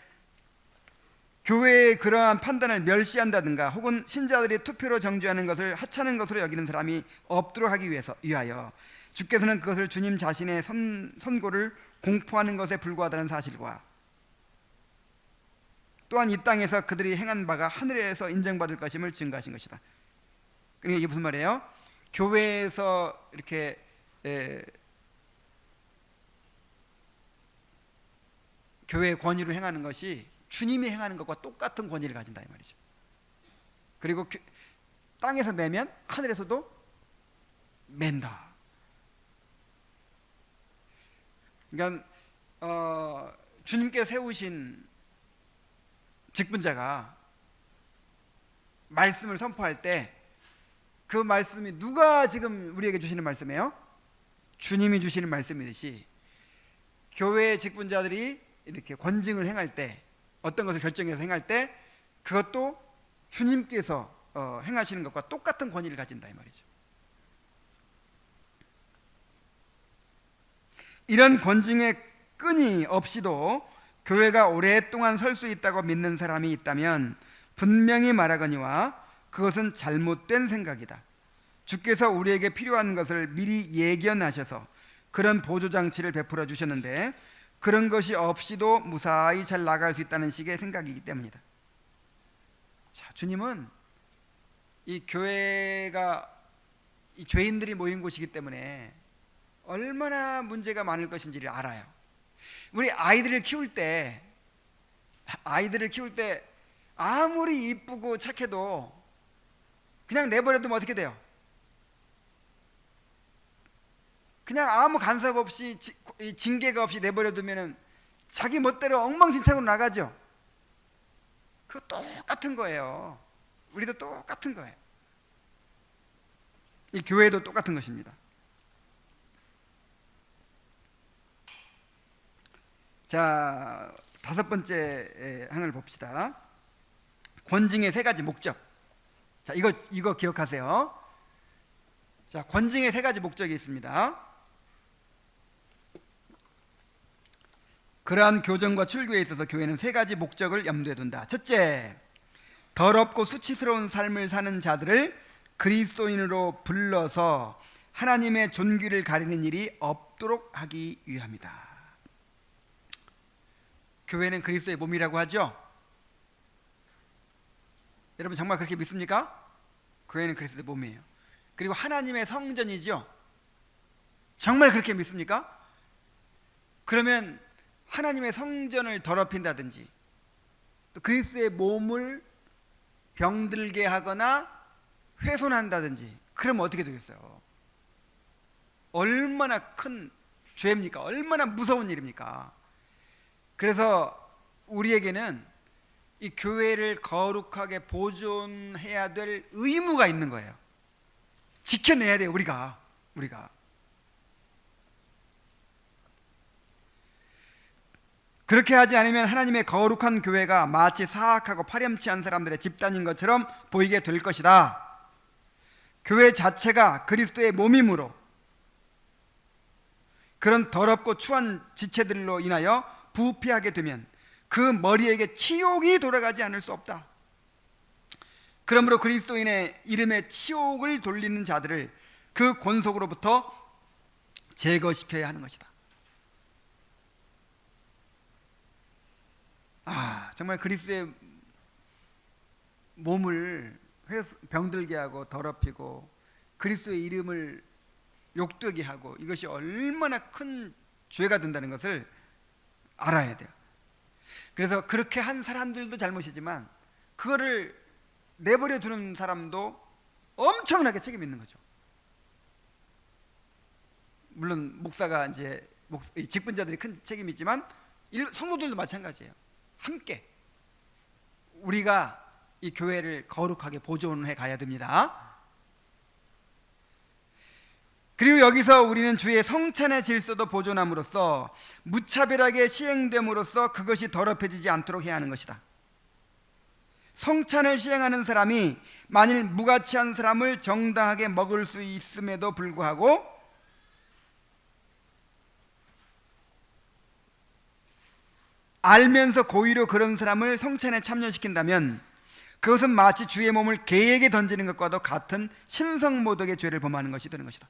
교회의 그러한 판단을 멸시한다든가 혹은 신자들이 투표로 정죄하는 것을 하찮은 것으로 여기는 사람이 없도록 하기 위하여 주께서는 그것을 주님 자신의 선고를 공포하는 것에 불과하다는 사실과, 또한 이 땅에서 그들이 행한 바가 하늘에서 인정받을 것임을 증거하신 것이다. 그러니까 이게 무슨 말이에요? 교회에서 이렇게 교회의 권위로 행하는 것이 주님이 행하는 것과 똑같은 권위를 가진다 이 말이죠. 그리고 땅에서 매면 하늘에서도 맨다. 그러니까 주님께 세우신 직분자가 말씀을 선포할 때 그 말씀이 누가 지금 우리에게 주시는 말씀이에요? 주님이 주시는 말씀이듯이 교회의 직분자들이 이렇게 권징을 행할 때, 어떤 것을 결정해서 행할 때 그것도 주님께서 행하시는 것과 똑같은 권위를 가진다 이 말이죠. 이런 권징의 끈이 없이도 교회가 오랫동안 설 수 있다고 믿는 사람이 있다면 분명히 말하거니와 그것은 잘못된 생각이다. 주께서 우리에게 필요한 것을 미리 예견하셔서 그런 보조장치를 베풀어 주셨는데 그런 것이 없이도 무사히 잘 나갈 수 있다는 식의 생각이기 때문이다. 자, 주님은 이 교회가 이 죄인들이 모인 곳이기 때문에 얼마나 문제가 많을 것인지를 알아요. 우리 아이들을 키울 때 아무리 이쁘고 착해도 그냥 내버려두면 어떻게 돼요? 그냥 아무 간섭 없이 징계가 없이 내버려두면 자기 멋대로 엉망진창으로 나가죠. 그거 똑같은 거예요. 우리도 똑같은 거예요. 이 교회도 똑같은 것입니다. 자, 5번째 항을 봅시다. 권징의 3가지 목적. 자, 이거 기억하세요. 자, 권징의 3가지 목적이 있습니다. 그러한 교정과 출교에 있어서 교회는 3가지 목적을 염두에 둔다. 첫째, 더럽고 수치스러운 삶을 사는 자들을 그리스도인으로 불러서 하나님의 존귀를 가리는 일이 없도록 하기 위함이다. 교회는 그리스도의 몸이라고 하죠. 여러분 정말 그렇게 믿습니까? 교회는 그리스도의 몸이에요. 그리고 하나님의 성전이죠. 정말 그렇게 믿습니까? 그러면 하나님의 성전을 더럽힌다든지 또 그리스도의 몸을 병들게 하거나 훼손한다든지 그러면 어떻게 되겠어요? 얼마나 큰 죄입니까? 얼마나 무서운 일입니까? 그래서 우리에게는 이 교회를 거룩하게 보존해야 될 의무가 있는 거예요. 지켜내야 돼요. 우리가 그렇게 하지 않으면 하나님의 거룩한 교회가 마치 사악하고 파렴치한 사람들의 집단인 것처럼 보이게 될 것이다. 교회 자체가 그리스도의 몸이므로 그런 더럽고 추한 지체들로 인하여 부패하게 되면 그 머리에게 치욕이 돌아가지 않을 수 없다. 그러므로 그리스도인의 이름에 치욕을 돌리는 자들을 그 권속으로부터 제거시켜야 하는 것이다. 정말 그리스도의 몸을 병들게 하고 더럽히고 그리스도의 이름을 욕되게 하고 이것이 얼마나 큰 죄가 된다는 것을 알아야 돼요. 그래서 그렇게 한 사람들도 잘못이지만 그거를 내버려 두는 사람도 엄청나게 책임이 있는 거죠. 물론 목사가 이제 직분자들이 큰 책임이 있지만 성도들도 마찬가지예요. 함께 우리가 이 교회를 거룩하게 보존해 가야 됩니다. 그리고 여기서 우리는 주의 성찬의 질서도 보존함으로써 무차별하게 시행됨으로써 그것이 더럽혀지지 않도록 해야 하는 것이다. 성찬을 시행하는 사람이 만일 무가치한 사람을 정당하게 먹을 수 있음에도 불구하고 알면서 고의로 그런 사람을 성찬에 참여시킨다면 그것은 마치 주의 몸을 개에게 던지는 것과도 같은 신성모독의 죄를 범하는 것이 되는 것이다.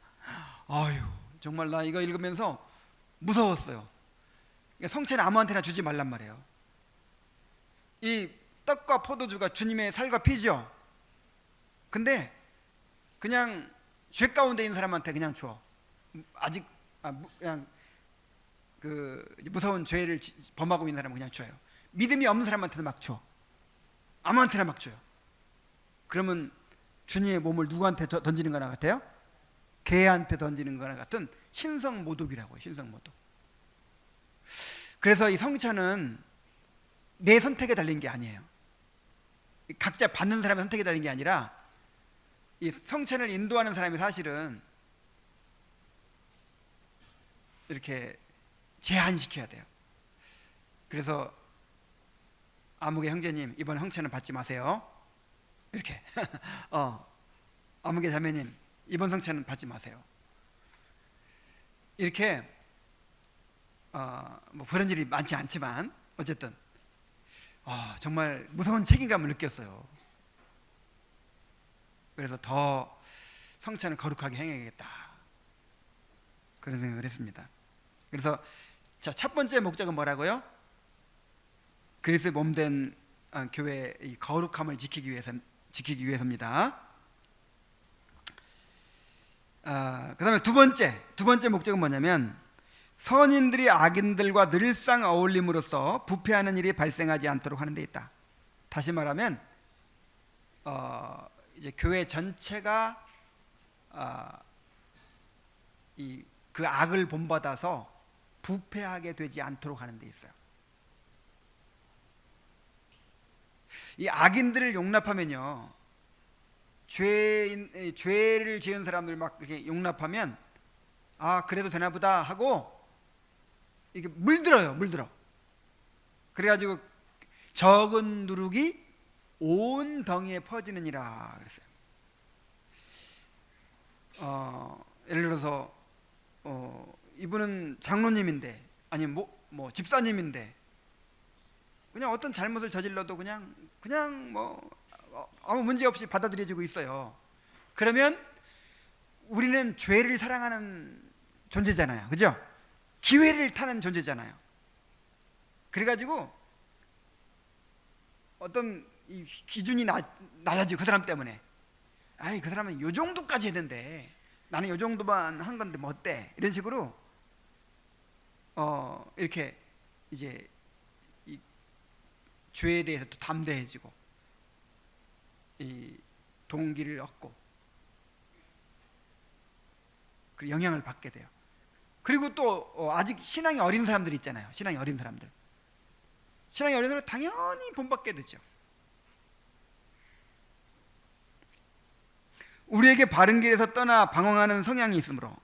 아유, 정말 나 이거 읽으면서 무서웠어요. 성찬을 아무한테나 주지 말란 말이에요. 이 떡과 포도주가 주님의 살과 피죠. 근데 그냥 죄 가운데 있는 사람한테 그냥 줘. 아직 그냥 그 무서운 죄를 범하고 있는 사람은 그냥 줘요. 믿음이 없는 사람한테도 막 줘. 아무한테나 막 줘요. 그러면 주님의 몸을 누구한테 던지는 거나 같아요? 개한테 던지는 거나 같은 신성모독이라고요. 신성모독. 그래서 이 성찬은 내 선택에 달린 게 아니에요. 각자 받는 사람의 선택에 달린 게 아니라 이 성찬을 인도하는 사람이 사실은 이렇게 제한시켜야 돼요. 그래서 아무개 형제님 이번 성찬은 받지 마세요. 이렇게 아무개 자매님 이번 성찬은 받지 마세요. 이렇게 뭐 그런 일이 많지 않지만 어쨌든 정말 무서운 책임감을 느꼈어요. 그래서 더 성찬을 거룩하게 행해야겠다 그런 생각을 했습니다. 그래서 자, 첫 번째 목적은 뭐라고요? 그리스도의 몸된 교회의 이 거룩함을 지키기 위해서입니다. 그 다음에 두 번째 목적은 뭐냐면 선인들이 악인들과 늘상 어울림으로써 부패하는 일이 발생하지 않도록 하는 데 있다. 다시 말하면 이제 교회 전체가 그 악을 본받아서 부패하게 되지 않도록 하는 데 있어요. 이 악인들을 용납하면요, 죄를 지은 사람들 막 이렇게 용납하면 그래도 되나 보다 하고 이게 물들어요. 그래가지고 적은 누룩이 온 덩이에 퍼지느니라 그랬어요. 예를 들어서 이분은 장로님인데 아니면 뭐 집사님인데 그냥 어떤 잘못을 저질러도 그냥 뭐 아무 문제 없이 받아들여지고 있어요. 그러면 우리는 죄를 사랑하는 존재잖아요. 그죠? 기회를 타는 존재잖아요. 그래가지고 어떤 이 기준이 낮아지고 그 사람 때문에 아이 그 사람은 요 정도까지 했는데 나는 요 정도만 한 건데 뭐 어때? 이런 식으로 이렇게 이제 이 죄에 대해서 또 담대해지고 이 동기를 얻고 그 영향을 받게 돼요. 그리고 또 아직 신앙이 어린 사람들 있잖아요. 신앙이 어린 사람들 당연히 본받게 되죠. 우리에게 바른 길에서 떠나 방황하는 성향이 있으므로,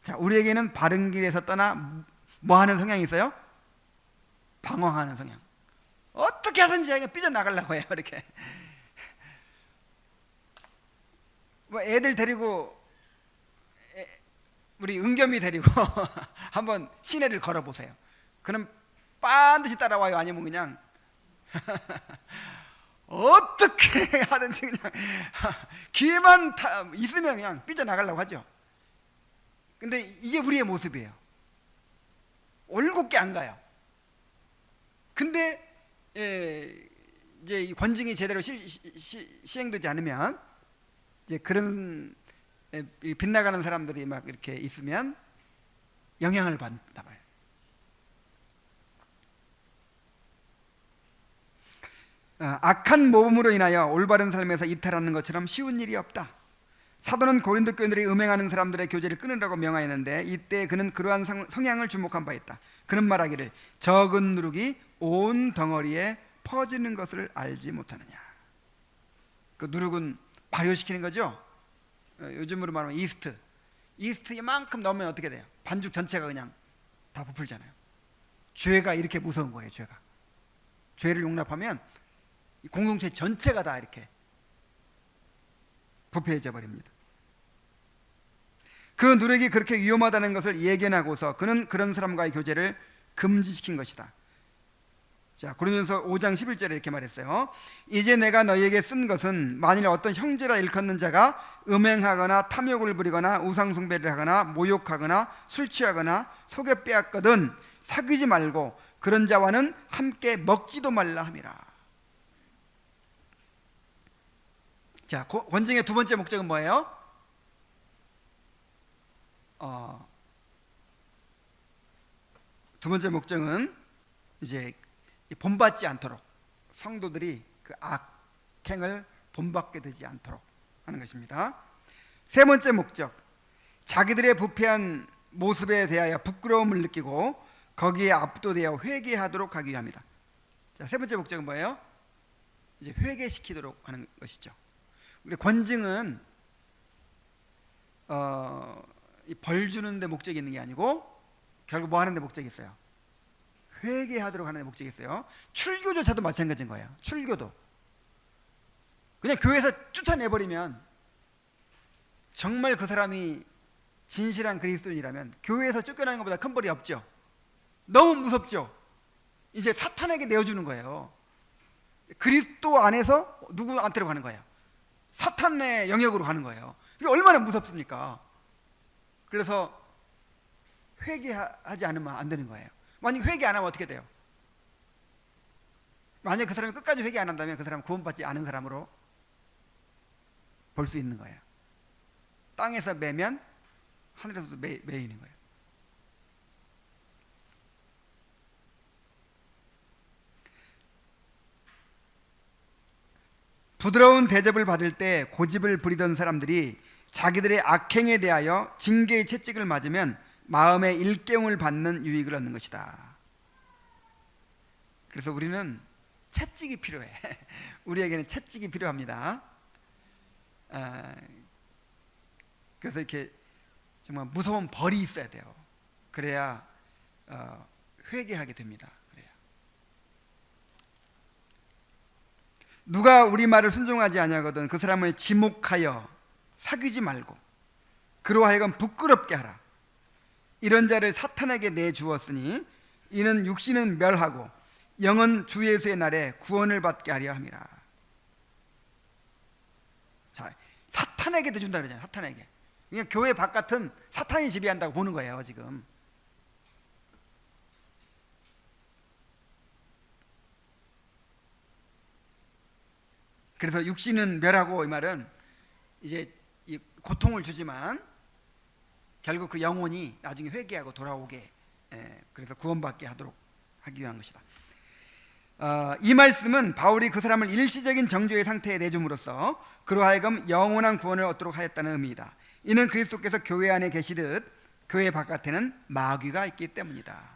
자, 우리에게는 바른 길에서 떠나 뭐 하는 성향이 있어요? 방황하는 성향. 어떻게 하든지 그냥 삐져나가려고 해요. 이렇게 뭐 애들 데리고 우리 은겸이 데리고 한번 시내를 걸어보세요. 그럼 반드시 따라와요? 아니면 그냥 어떻게 하든지 그냥 기회만 있으면 그냥 삐져나가려고 하죠. 근데 이게 우리의 모습이에요. 올곧게 안 가요. 근데 이제 이 권징이 제대로 시행되지 않으면 이제 그런 빗나가는 사람들이 막 이렇게 있으면 영향을 받는다 말이에요. 악한 모범으로 인하여 올바른 삶에서 이탈하는 것처럼 쉬운 일이 없다. 사도는 고린도 교인들이 음행하는 사람들의 교제를 끊으라고 명하였는데 이때 그는 그러한 성향을 주목한 바 있다. 그는 말하기를 적은 누룩이 온 덩어리에 퍼지는 것을 알지 못하느냐. 그 누룩은 발효시키는 거죠. 요즘으로 말하면 이스트 이만큼 넣으면 어떻게 돼요? 반죽 전체가 그냥 다 부풀잖아요. 죄가 이렇게 무서운 거예요. 죄를 용납하면 공동체 전체가 다 이렇게 부패해져 버립니다. 그 누룩이 그렇게 위험하다는 것을 예견하고서 그는 그런 사람과의 교제를 금지시킨 것이다. 자, 고린도전서 5장 11절에 이렇게 말했어요. 이제 내가 너희에게 쓴 것은 만일 어떤 형제라 일컫는 자가 음행하거나 탐욕을 부리거나 우상숭배를 하거나 모욕하거나 술 취하거나 속에 빼앗거든 사귀지 말고 그런 자와는 함께 먹지도 말라 함이라. 자, 권징의 두 번째 목적은 뭐예요? 두 번째 목적은 이제 본받지 않도록 성도들이 그 악행을 본받게 되지 않도록 하는 것입니다. 세 번째 목적, 자기들의 부패한 모습에 대하여 부끄러움을 느끼고 거기에 압도되어 회개하도록 하기 위함이다. 자, 세 번째 목적은 뭐예요? 이제 회개시키도록 하는 것이죠. 우리 권징은 벌 주는 데 목적이 있는 게 아니고 결국 뭐 하는 데 목적이 있어요? 회개하도록 하는 데 목적이 있어요. 출교조차도 마찬가지인 거예요. 출교도 그냥 교회에서 쫓아내버리면 정말 그 사람이 진실한 그리스도인이라면 교회에서 쫓겨나는 것보다 큰 벌이 없죠. 너무 무섭죠. 이제 사탄에게 내어주는 거예요. 그리스도 안에서 누구한테로 가는 거예요? 사탄의 영역으로 가는 거예요. 이게 얼마나 무섭습니까? 그래서 회개하지 않으면 안 되는 거예요. 만약 회개 안 하면 어떻게 돼요? 만약 그 사람이 끝까지 회개 안 한다면 그 사람은 구원받지 않은 사람으로 볼 수 있는 거예요. 땅에서 매면 하늘에서도 매이는 거예요. 부드러운 대접을 받을 때 고집을 부리던 사람들이 자기들의 악행에 대하여 징계의 채찍을 맞으면 마음의 일깨움을 받는 유익을 얻는 것이다. 그래서 우리는 채찍이 필요해. 우리에게는 채찍이 필요합니다. 그래서 이렇게 정말 무서운 벌이 있어야 돼요. 그래야 회개하게 됩니다. 그래야. 누가 우리 말을 순종하지 아니하거든 그 사람을 지목하여 사귀지 말고 그로 하여금 부끄럽게 하라. 이런 자를 사탄에게 내주었으니 이는 육신은 멸하고 영은 주 예수의 날에 구원을 받게 하려 함이라. 자, 사탄에게 내준다 그러잖아요. 사탄에게. 그러니까 교회 바깥은 사탄이 지배한다고 보는 거예요 지금. 그래서 육신은 멸하고, 이 말은 이제 이 고통을 주지만 결국 그 영혼이 나중에 회개하고 돌아오게, 그래서 구원받게 하기 위한 것이다. 이 말씀은 바울이 그 사람을 일시적인 정죄의 상태에 내줌으로써 그로 하여금 영원한 구원을 얻도록 하였다는 의미이다. 이는 그리스도께서 교회 안에 계시듯 교회 바깥에는 마귀가 있기 때문이다.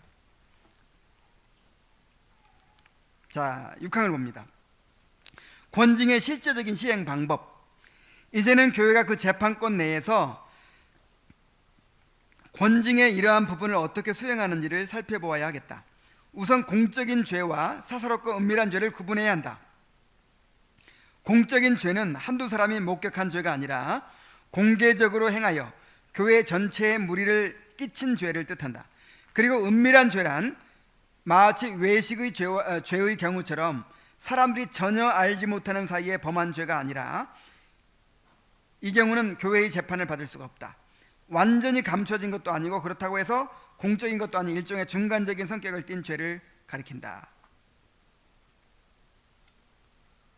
자, 6항을 봅니다. 권징의 실제적인 시행 방법. 이제는 교회가 그 재판권 내에서 권징의 이러한 부분을 어떻게 수행하는지를 살펴보아야 하겠다. 우선 공적인 죄와 사사롭고 은밀한 죄를 구분해야 한다. 공적인 죄는 한두 사람이 목격한 죄가 아니라 공개적으로 행하여 교회 전체에 무리를 끼친 죄를 뜻한다. 그리고 은밀한 죄란 마치 외식의 죄의 경우처럼 사람들이 전혀 알지 못하는 사이에 범한 죄가 아니라, 이 경우는 교회의 재판을 받을 수가 없다. 완전히 감춰진 것도 아니고 그렇다고 해서 공적인 것도 아닌 일종의 중간적인 성격을 띤 죄를 가리킨다.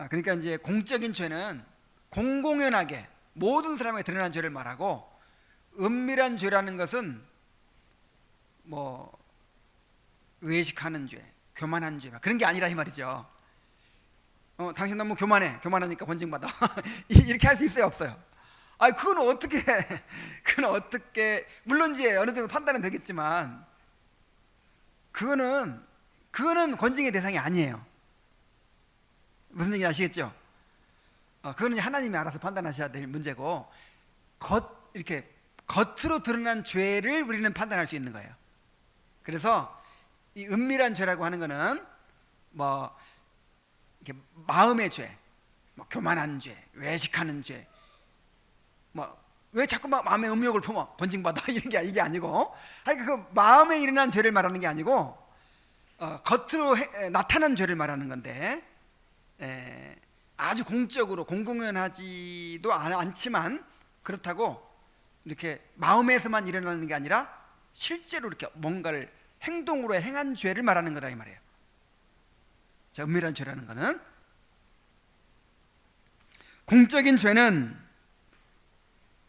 그러니까 이제 공적인 죄는 공공연하게 모든 사람에게 드러난 죄를 말하고, 은밀한 죄라는 것은 뭐 외식하는 죄, 교만한 죄, 그런 게 아니라 이 말이죠. 당신 너무 교만하니까 권징받아. 이렇게 할 수 있어요, 없어요? 그건 어떻게 물론 이제 어느 정도 판단은 되겠지만 그거는 권징의 대상이 아니에요. 무슨 얘기인지 아시겠죠? 그거는 이제 하나님이 알아서 판단하셔야 될 문제고, 이렇게 겉으로 드러난 죄를 우리는 판단할 수 있는 거예요. 그래서 이 은밀한 죄라고 하는 거는 뭐 이렇게 마음의 죄, 뭐 교만한 죄, 외식하는 죄, 뭐 왜 자꾸 마음에 음욕을 품어 번징받아 이게 아니고, 그 마음에 일어난 죄를 말하는 게 아니고 겉으로 나타난 죄를 말하는 건데, 아주 공적으로 공공연하지도 않지만 그렇다고 이렇게 마음에서만 일어나는 게 아니라 실제로 이렇게 뭔가를 행동으로 행한 죄를 말하는 거다 이 말이에요. 자, 은밀한 죄라는 거는, 공적인 죄는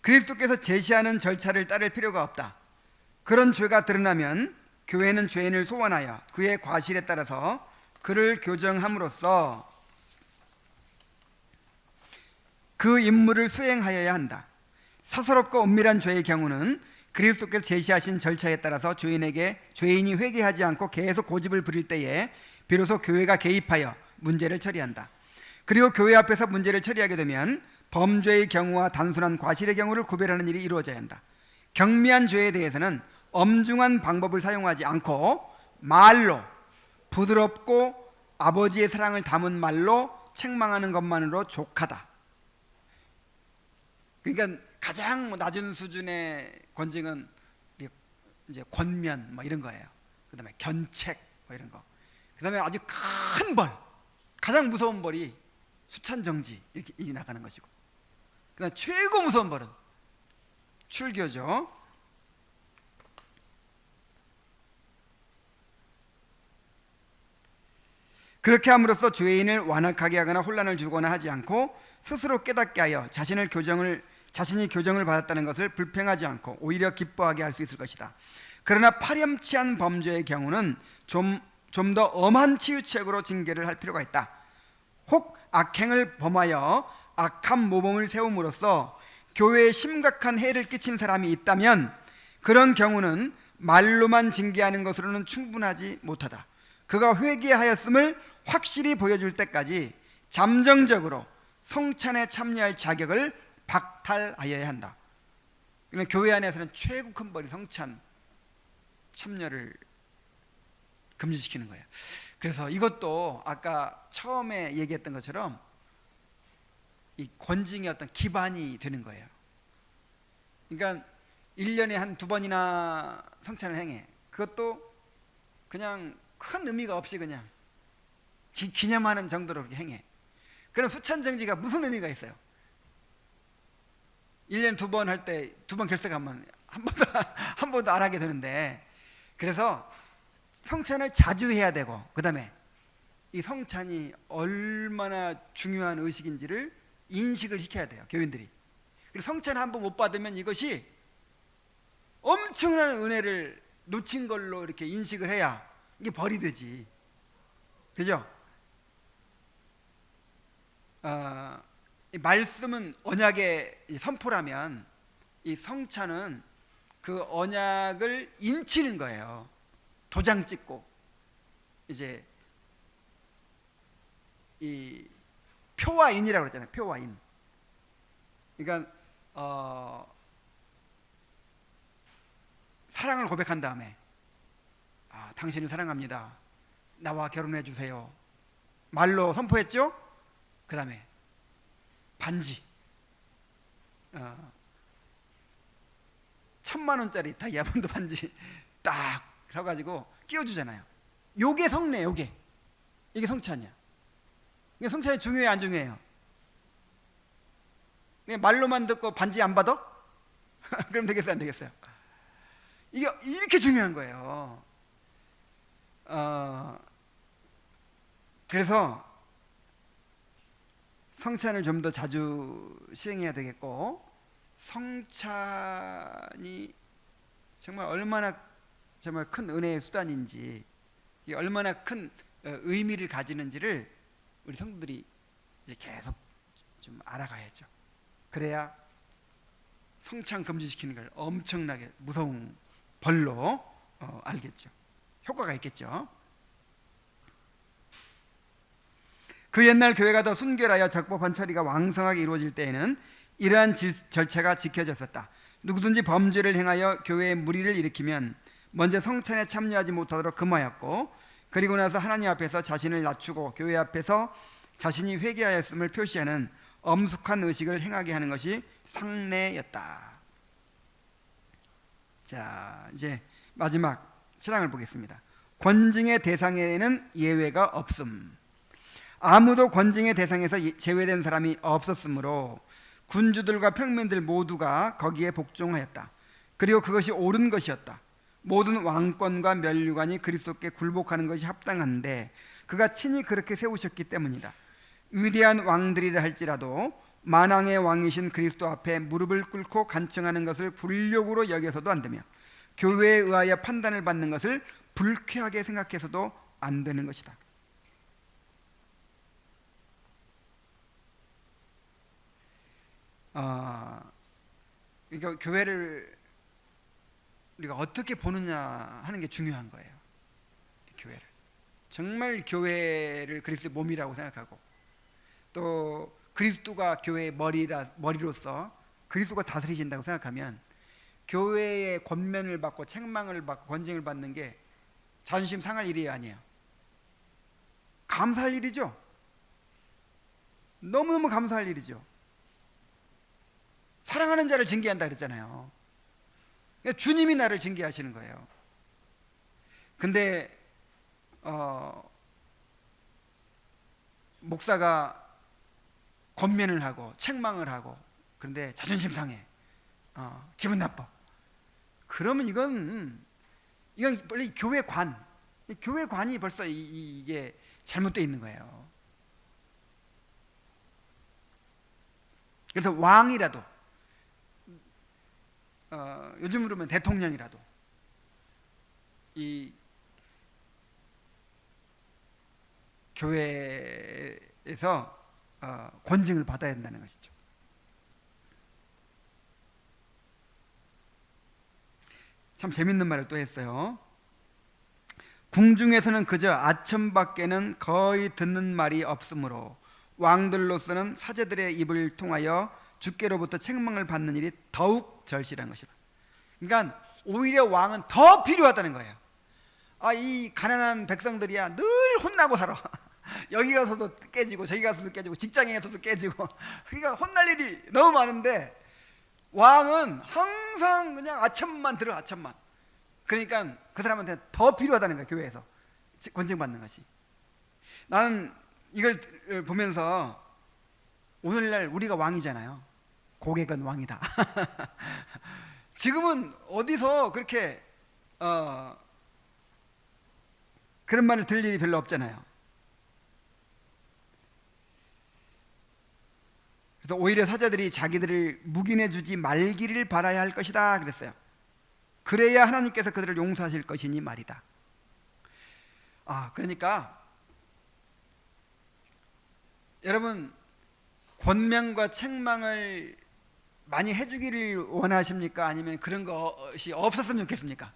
그리스도께서 제시하는 절차를 따를 필요가 없다. 그런 죄가 드러나면 교회는 죄인을 소환하여 그의 과실에 따라서 그를 교정함으로써 그 임무를 수행하여야 한다. 사사롭고 은밀한 죄의 경우는 그리스도께서 제시하신 절차에 따라서 죄인이 회개하지 않고 계속 고집을 부릴 때에 비로소 교회가 개입하여 문제를 처리한다. 그리고 교회 앞에서 문제를 처리하게 되면 범죄의 경우와 단순한 과실의 경우를 구별하는 일이 이루어져야 한다. 경미한 죄에 대해서는 엄중한 방법을 사용하지 않고 말로, 부드럽고 아버지의 사랑을 담은 말로 책망하는 것만으로 족하다. 그러니까 가장 낮은 수준의 권징은 이제 권면 뭐 이런 거예요. 그다음에 견책 뭐 이런 거. 그다음에 아주 큰 벌, 가장 무서운 벌이 수찬정지 이렇게 나가는 것이고, 그다음 최고 무서운 벌은 출교죠. 그렇게 함으로써 죄인을 완악하게 하거나 혼란을 주거나 하지 않고 스스로 깨닫게 하여 자신이 교정을 받았다는 것을 불평하지 않고 오히려 기뻐하게 할 수 있을 것이다. 그러나 파렴치한 범죄의 경우는 좀 더 엄한 치유책으로 징계를 할 필요가 있다. 혹 악행을 범하여 악한 모범을 세움으로써 교회에 심각한 해를 끼친 사람이 있다면 그런 경우는 말로만 징계하는 것으로는 충분하지 못하다. 그가 회개하였음을 확실히 보여줄 때까지 잠정적으로 성찬에 참여할 자격을 박탈하여야 한다. 그러니까 교회 안에서는 최고 큰 벌이 성찬 참여를 금지시키는 거예요. 그래서 이것도 아까 처음에 얘기했던 것처럼 이 권징의 어떤 기반이 되는 거예요. 그러니까 1년에 한 2번이나 성찬을 행해. 그것도 그냥 큰 의미가 없이 그냥 기념하는 정도로 행해. 그럼 수찬정지가 무슨 의미가 있어요? 1년에 2번 할 때 2번 결석하면 한 번도 안 하게 되는데, 그래서 성찬을 자주 해야 되고, 그 다음에 이 성찬이 얼마나 중요한 의식인지를 인식을 시켜야 돼요, 교인들이. 그리고 성찬 한 번 못 받으면 이것이 엄청난 은혜를 놓친 걸로 이렇게 인식을 해야 이게 벌이 되지, 그죠? 이 말씀은 언약의 선포라면, 이 성찬은 그 언약을 인치는 거예요. 도장 찍고, 이제 이 표와 인이라고 그랬잖아요. 표와 인. 그러니까 사랑을 고백한 다음에, 당신을 사랑합니다, 나와 결혼해 주세요, 말로 선포했죠. 그 다음에 반지, 1,000,000원짜리 다이아몬드 반지 딱 사가지고 끼워주잖아요. 요게 성례, 이게 성찬이야. 이게 성찬이 중요해요, 안 중요해요? 말로만 듣고 반지 안 받아? 그럼 되겠어요, 안 되겠어요? 이게 이렇게 중요한 거예요. 그래서 성찬을 좀 더 자주 시행해야 되겠고, 성찬이 정말 얼마나 정말 큰 은혜의 수단인지, 이게 얼마나 큰 의미를 가지는지를 우리 성도들이 이제 계속 좀 알아가야죠. 그래야 성찬 금지시키는 걸 엄청나게 무서운 벌로 알겠죠. 효과가 있겠죠. 그 옛날 교회가 더 순결하여 적법한 처리가 왕성하게 이루어질 때에는 이러한 절차가 지켜졌었다. 누구든지 범죄를 행하여 교회에 무리를 일으키면 먼저 성찬에 참여하지 못하도록 금하였고, 그리고 나서 하나님 앞에서 자신을 낮추고 교회 앞에서 자신이 회개하였음을 표시하는 엄숙한 의식을 행하게 하는 것이 상례였다. 자, 이제 마지막 7항을 보겠습니다. 권징의 대상에는 예외가 없음. 아무도 권징의 대상에서 제외된 사람이 없었으므로 군주들과 평민들 모두가 거기에 복종하였다. 그리고 그것이 옳은 것이었다. 모든 왕권과 면류관이 그리스도께 굴복하는 것이 합당한데 그가 친히 그렇게 세우셨기 때문이다. 위대한 왕들이라 할지라도 만왕의 왕이신 그리스도 앞에 무릎을 꿇고 간청하는 것을 굴욕으로 여겨서도 안 되며, 교회에 의하여 판단을 받는 것을 불쾌하게 생각해서도 안 되는 것이다. 그러니까 교회를 우리가 어떻게 보느냐 하는 게 중요한 거예요. 교회를 정말 교회를 그리스도의 몸이라고 생각하고, 또 그리스도가 교회의 머리로서 그리스도가 다스리신다고 생각하면 교회의 권면을 받고 책망을 받고 권징을 받는 게 자존심 상할 일이 아니에요. 감사할 일이죠. 너무너무 감사할 일이죠. 사랑하는 자를 징계한다 그랬잖아요. 그러니까 주님이 나를 징계하시는 거예요. 근데 목사가 권면을 하고 책망을 하고, 그런데 자존심 상해, 기분 나빠. 그러면 이건 빨리 교회관이 벌써 이게 잘못되어 있는 거예요. 그래서 왕이라도, 요즘으로 보면 대통령이라도 이 교회에서 권징을 받아야 된다는 것이죠. 참 재밌는 말을 또 했어요. 궁중에서는 그저 아첨밖에는 거의 듣는 말이 없으므로 왕들로서는 사제들의 입을 통하여 주께로부터 책망을 받는 일이 더욱 절실한 것이다. 그러니까 오히려 왕은 더 필요하다는 거예요. 이 가난한 백성들이야 늘 혼나고 살아. 여기 가서도 깨지고 저기 가서도 깨지고 직장에서도 깨지고, 그러니까 혼날 일이 너무 많은데 왕은 항상 그냥 아첨만 들어, 아첨만. 그러니까 그 사람한테 더 필요하다는 거야, 교회에서 권징받는 것이. 나는 이걸 보면서 오늘날 우리가 왕이잖아요. 고객은 왕이다. 지금은 어디서 그렇게 그런 말을 들을 일이 별로 없잖아요. 그래서 오히려 사자들이 자기들을 묵인해 주지 말기를 바라야 할 것이다 그랬어요. 그래야 하나님께서 그들을 용서하실 것이니 말이다. 그러니까 여러분, 권면과 책망을 많이 해주기를 원하십니까? 아니면 그런 것이 없었으면 좋겠습니까?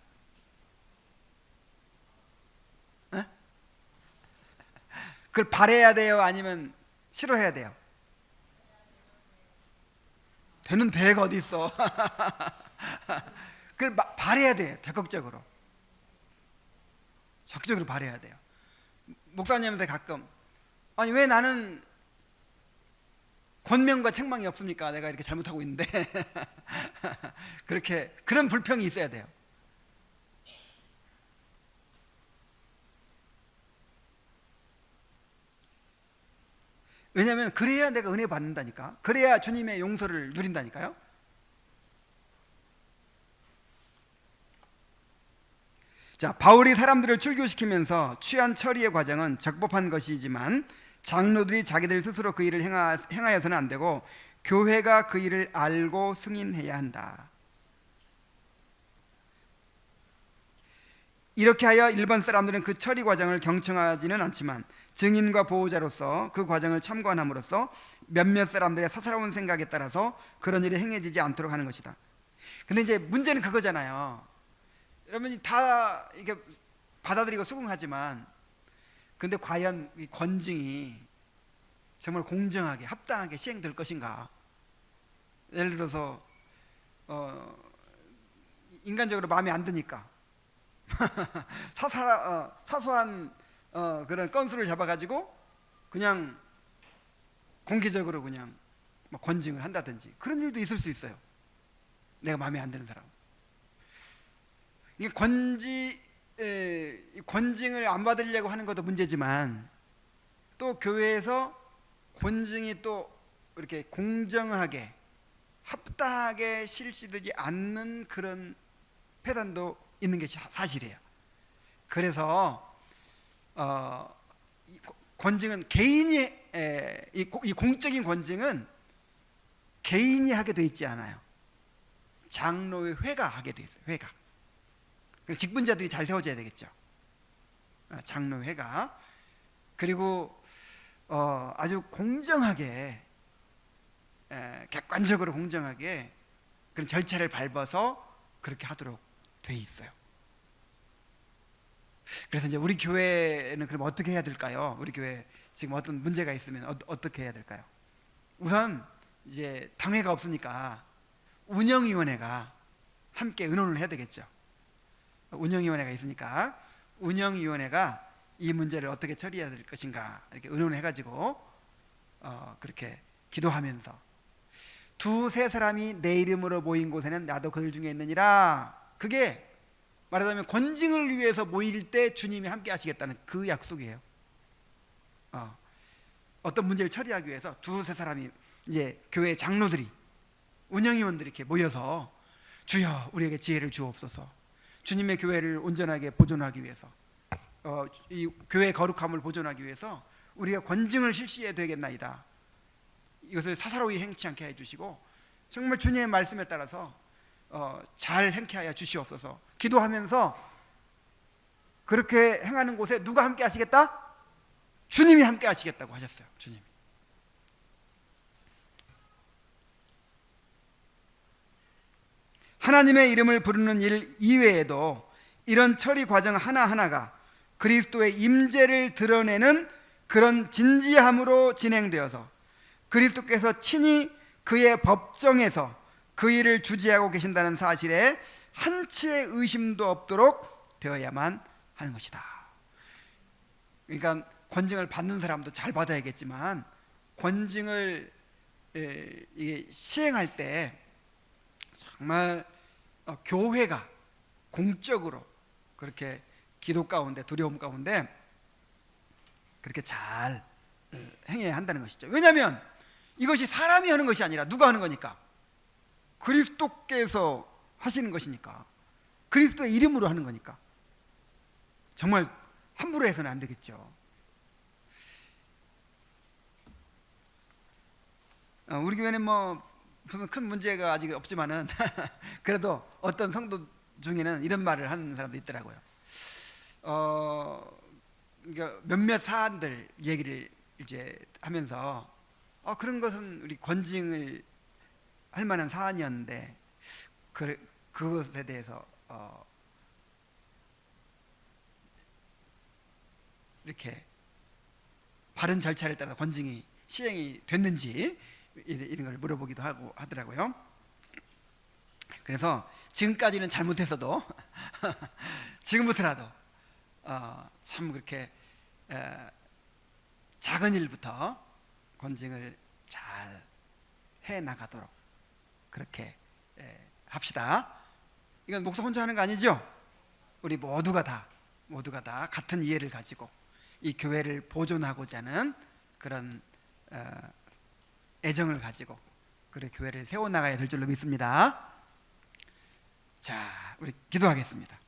에? 그걸 바라야 돼요? 아니면 싫어해야 돼요? 되는 대가 어디 있어? 그걸 바라야 돼요. 적극적으로 바라야 돼요. 목사님한테 가끔 아니 왜 나는 권면과 책망이 없습니까? 내가 이렇게 잘못하고 있는데. 그런 불평이 있어야 돼요. 왜냐하면 그래야 내가 은혜 받는다니까. 그래야 주님의 용서를 누린다니까요. 자, 바울이 사람들을 출교시키면서 취한 처리의 과정은 적법한 것이지만 장로들이 자기들 스스로 그 일을 행하여서는 안 되고 교회가 그 일을 알고 승인해야 한다. 이렇게 하여 일반 사람들은 그 처리 과정을 경청하지는 않지만 증인과 보호자로서 그 과정을 참관함으로써 몇몇 사람들의 사사로운 생각에 따라서 그런 일이 행해지지 않도록 하는 것이다. 근데 이제 문제는 그거잖아요. 여러분이 다 이게 받아들이고 수긍하지만 근데 과연 이 권징이 정말 공정하게 합당하게 시행될 것인가? 예를 들어서 인간적으로 마음에 안 드니까 사소한 그런 건수를 잡아가지고 그냥 공개적으로 그냥 권징을 한다든지 그런 일도 있을 수 있어요. 내가 마음에 안 드는 사람. 이게 권징을 안 받으려고 하는 것도 문제지만 또 교회에서 권징이 또 이렇게 공정하게 합당하게 실시되지 않는 그런 폐단도 있는 것이 사실이에요. 그래서 이 권징은 개인이 이 공적인 권징은 개인이 하게 돼 있지 않아요. 장로의 회가 하게 돼 있어요. 회가. 그래서 직분자들이 잘 세워져야 되겠죠. 장로회가. 그리고 아주 공정하게 객관적으로 공정하게 그런 절차를 밟아서 그렇게 하도록 돼 있어요. 그래서 이제 우리 교회는 그럼 어떻게 해야 될까요? 우리 교회 지금 어떤 문제가 있으면 어떻게 해야 될까요? 우선 이제 당회가 없으니까 운영위원회가 함께 의논을 해야 되겠죠. 운영위원회가 있으니까 운영위원회가 이 문제를 어떻게 처리해야 될 것인가 이렇게 의논을 해가지고 그렇게 기도하면서 두세 사람이 내 이름으로 모인 곳에는 나도 그들 중에 있느니라. 그게 말하자면 권징을 위해서 모일 때 주님이 함께 하시겠다는 그 약속이에요. 어떤 문제를 처리하기 위해서 두세 사람이 이제 교회 장로들이 운영위원들이 이렇게 모여서 주여 우리에게 지혜를 주옵소서. 주님의 교회를 온전하게 보존하기 위해서 이 교회의 거룩함을 보존하기 위해서 우리가 권징을 실시해야 되겠나이다. 이것을 사사로이 행치 않게 해주시고 정말 주님의 말씀에 따라서 잘 행케 하여 주시옵소서. 기도하면서 그렇게 행하는 곳에 누가 함께 하시겠다? 주님이 함께 하시겠다고 하셨어요. 주님이. 하나님의 이름을 부르는 일 이외에도 이런 처리 과정 하나하나가 그리스도의 임재를 드러내는 그런 진지함으로 진행되어서 그리스도께서 친히 그의 법정에서 그 일을 주재하고 계신다는 사실에 한치의 의심도 없도록 되어야만 하는 것이다. 그러니까 권징을 받는 사람도 잘 받아야겠지만 권징을 시행할 때 정말 교회가 공적으로 그렇게 기도 가운데 두려움 가운데 그렇게 잘 행해야 한다는 것이죠. 왜냐하면 이것이 사람이 하는 것이 아니라 누가 하는 거니까? 그리스도께서 하시는 것이니까, 그리스도의 이름으로 하는 거니까 정말 함부로 해서는 안 되겠죠. 우리 교회는 뭐 무슨 큰 문제가 아직 없지만은 그래도 어떤 성도 중에는 이런 말을 하는 사람도 있더라고요. 그러니까 몇몇 사안들 얘기를 이제 하면서 그런 것은 우리 권징을 할 만한 사안이었는데 그것에 대해서 이렇게 바른 절차를 따라 권징이 시행이 됐는지 이런 걸 물어보기도 하고 하더라고요. 그래서 지금까지는 잘못했어도 지금부터라도 참 그렇게 작은 일부터 권징을 잘 해 나가도록 그렇게 합시다. 이건 목사 혼자 하는 거 아니죠? 우리 모두가 다 같은 이해를 가지고 이 교회를 보존하고자 하는 그런 애정을 가지고 그래 교회를 세워나가야 될 줄로 믿습니다. 자, 우리 기도하겠습니다.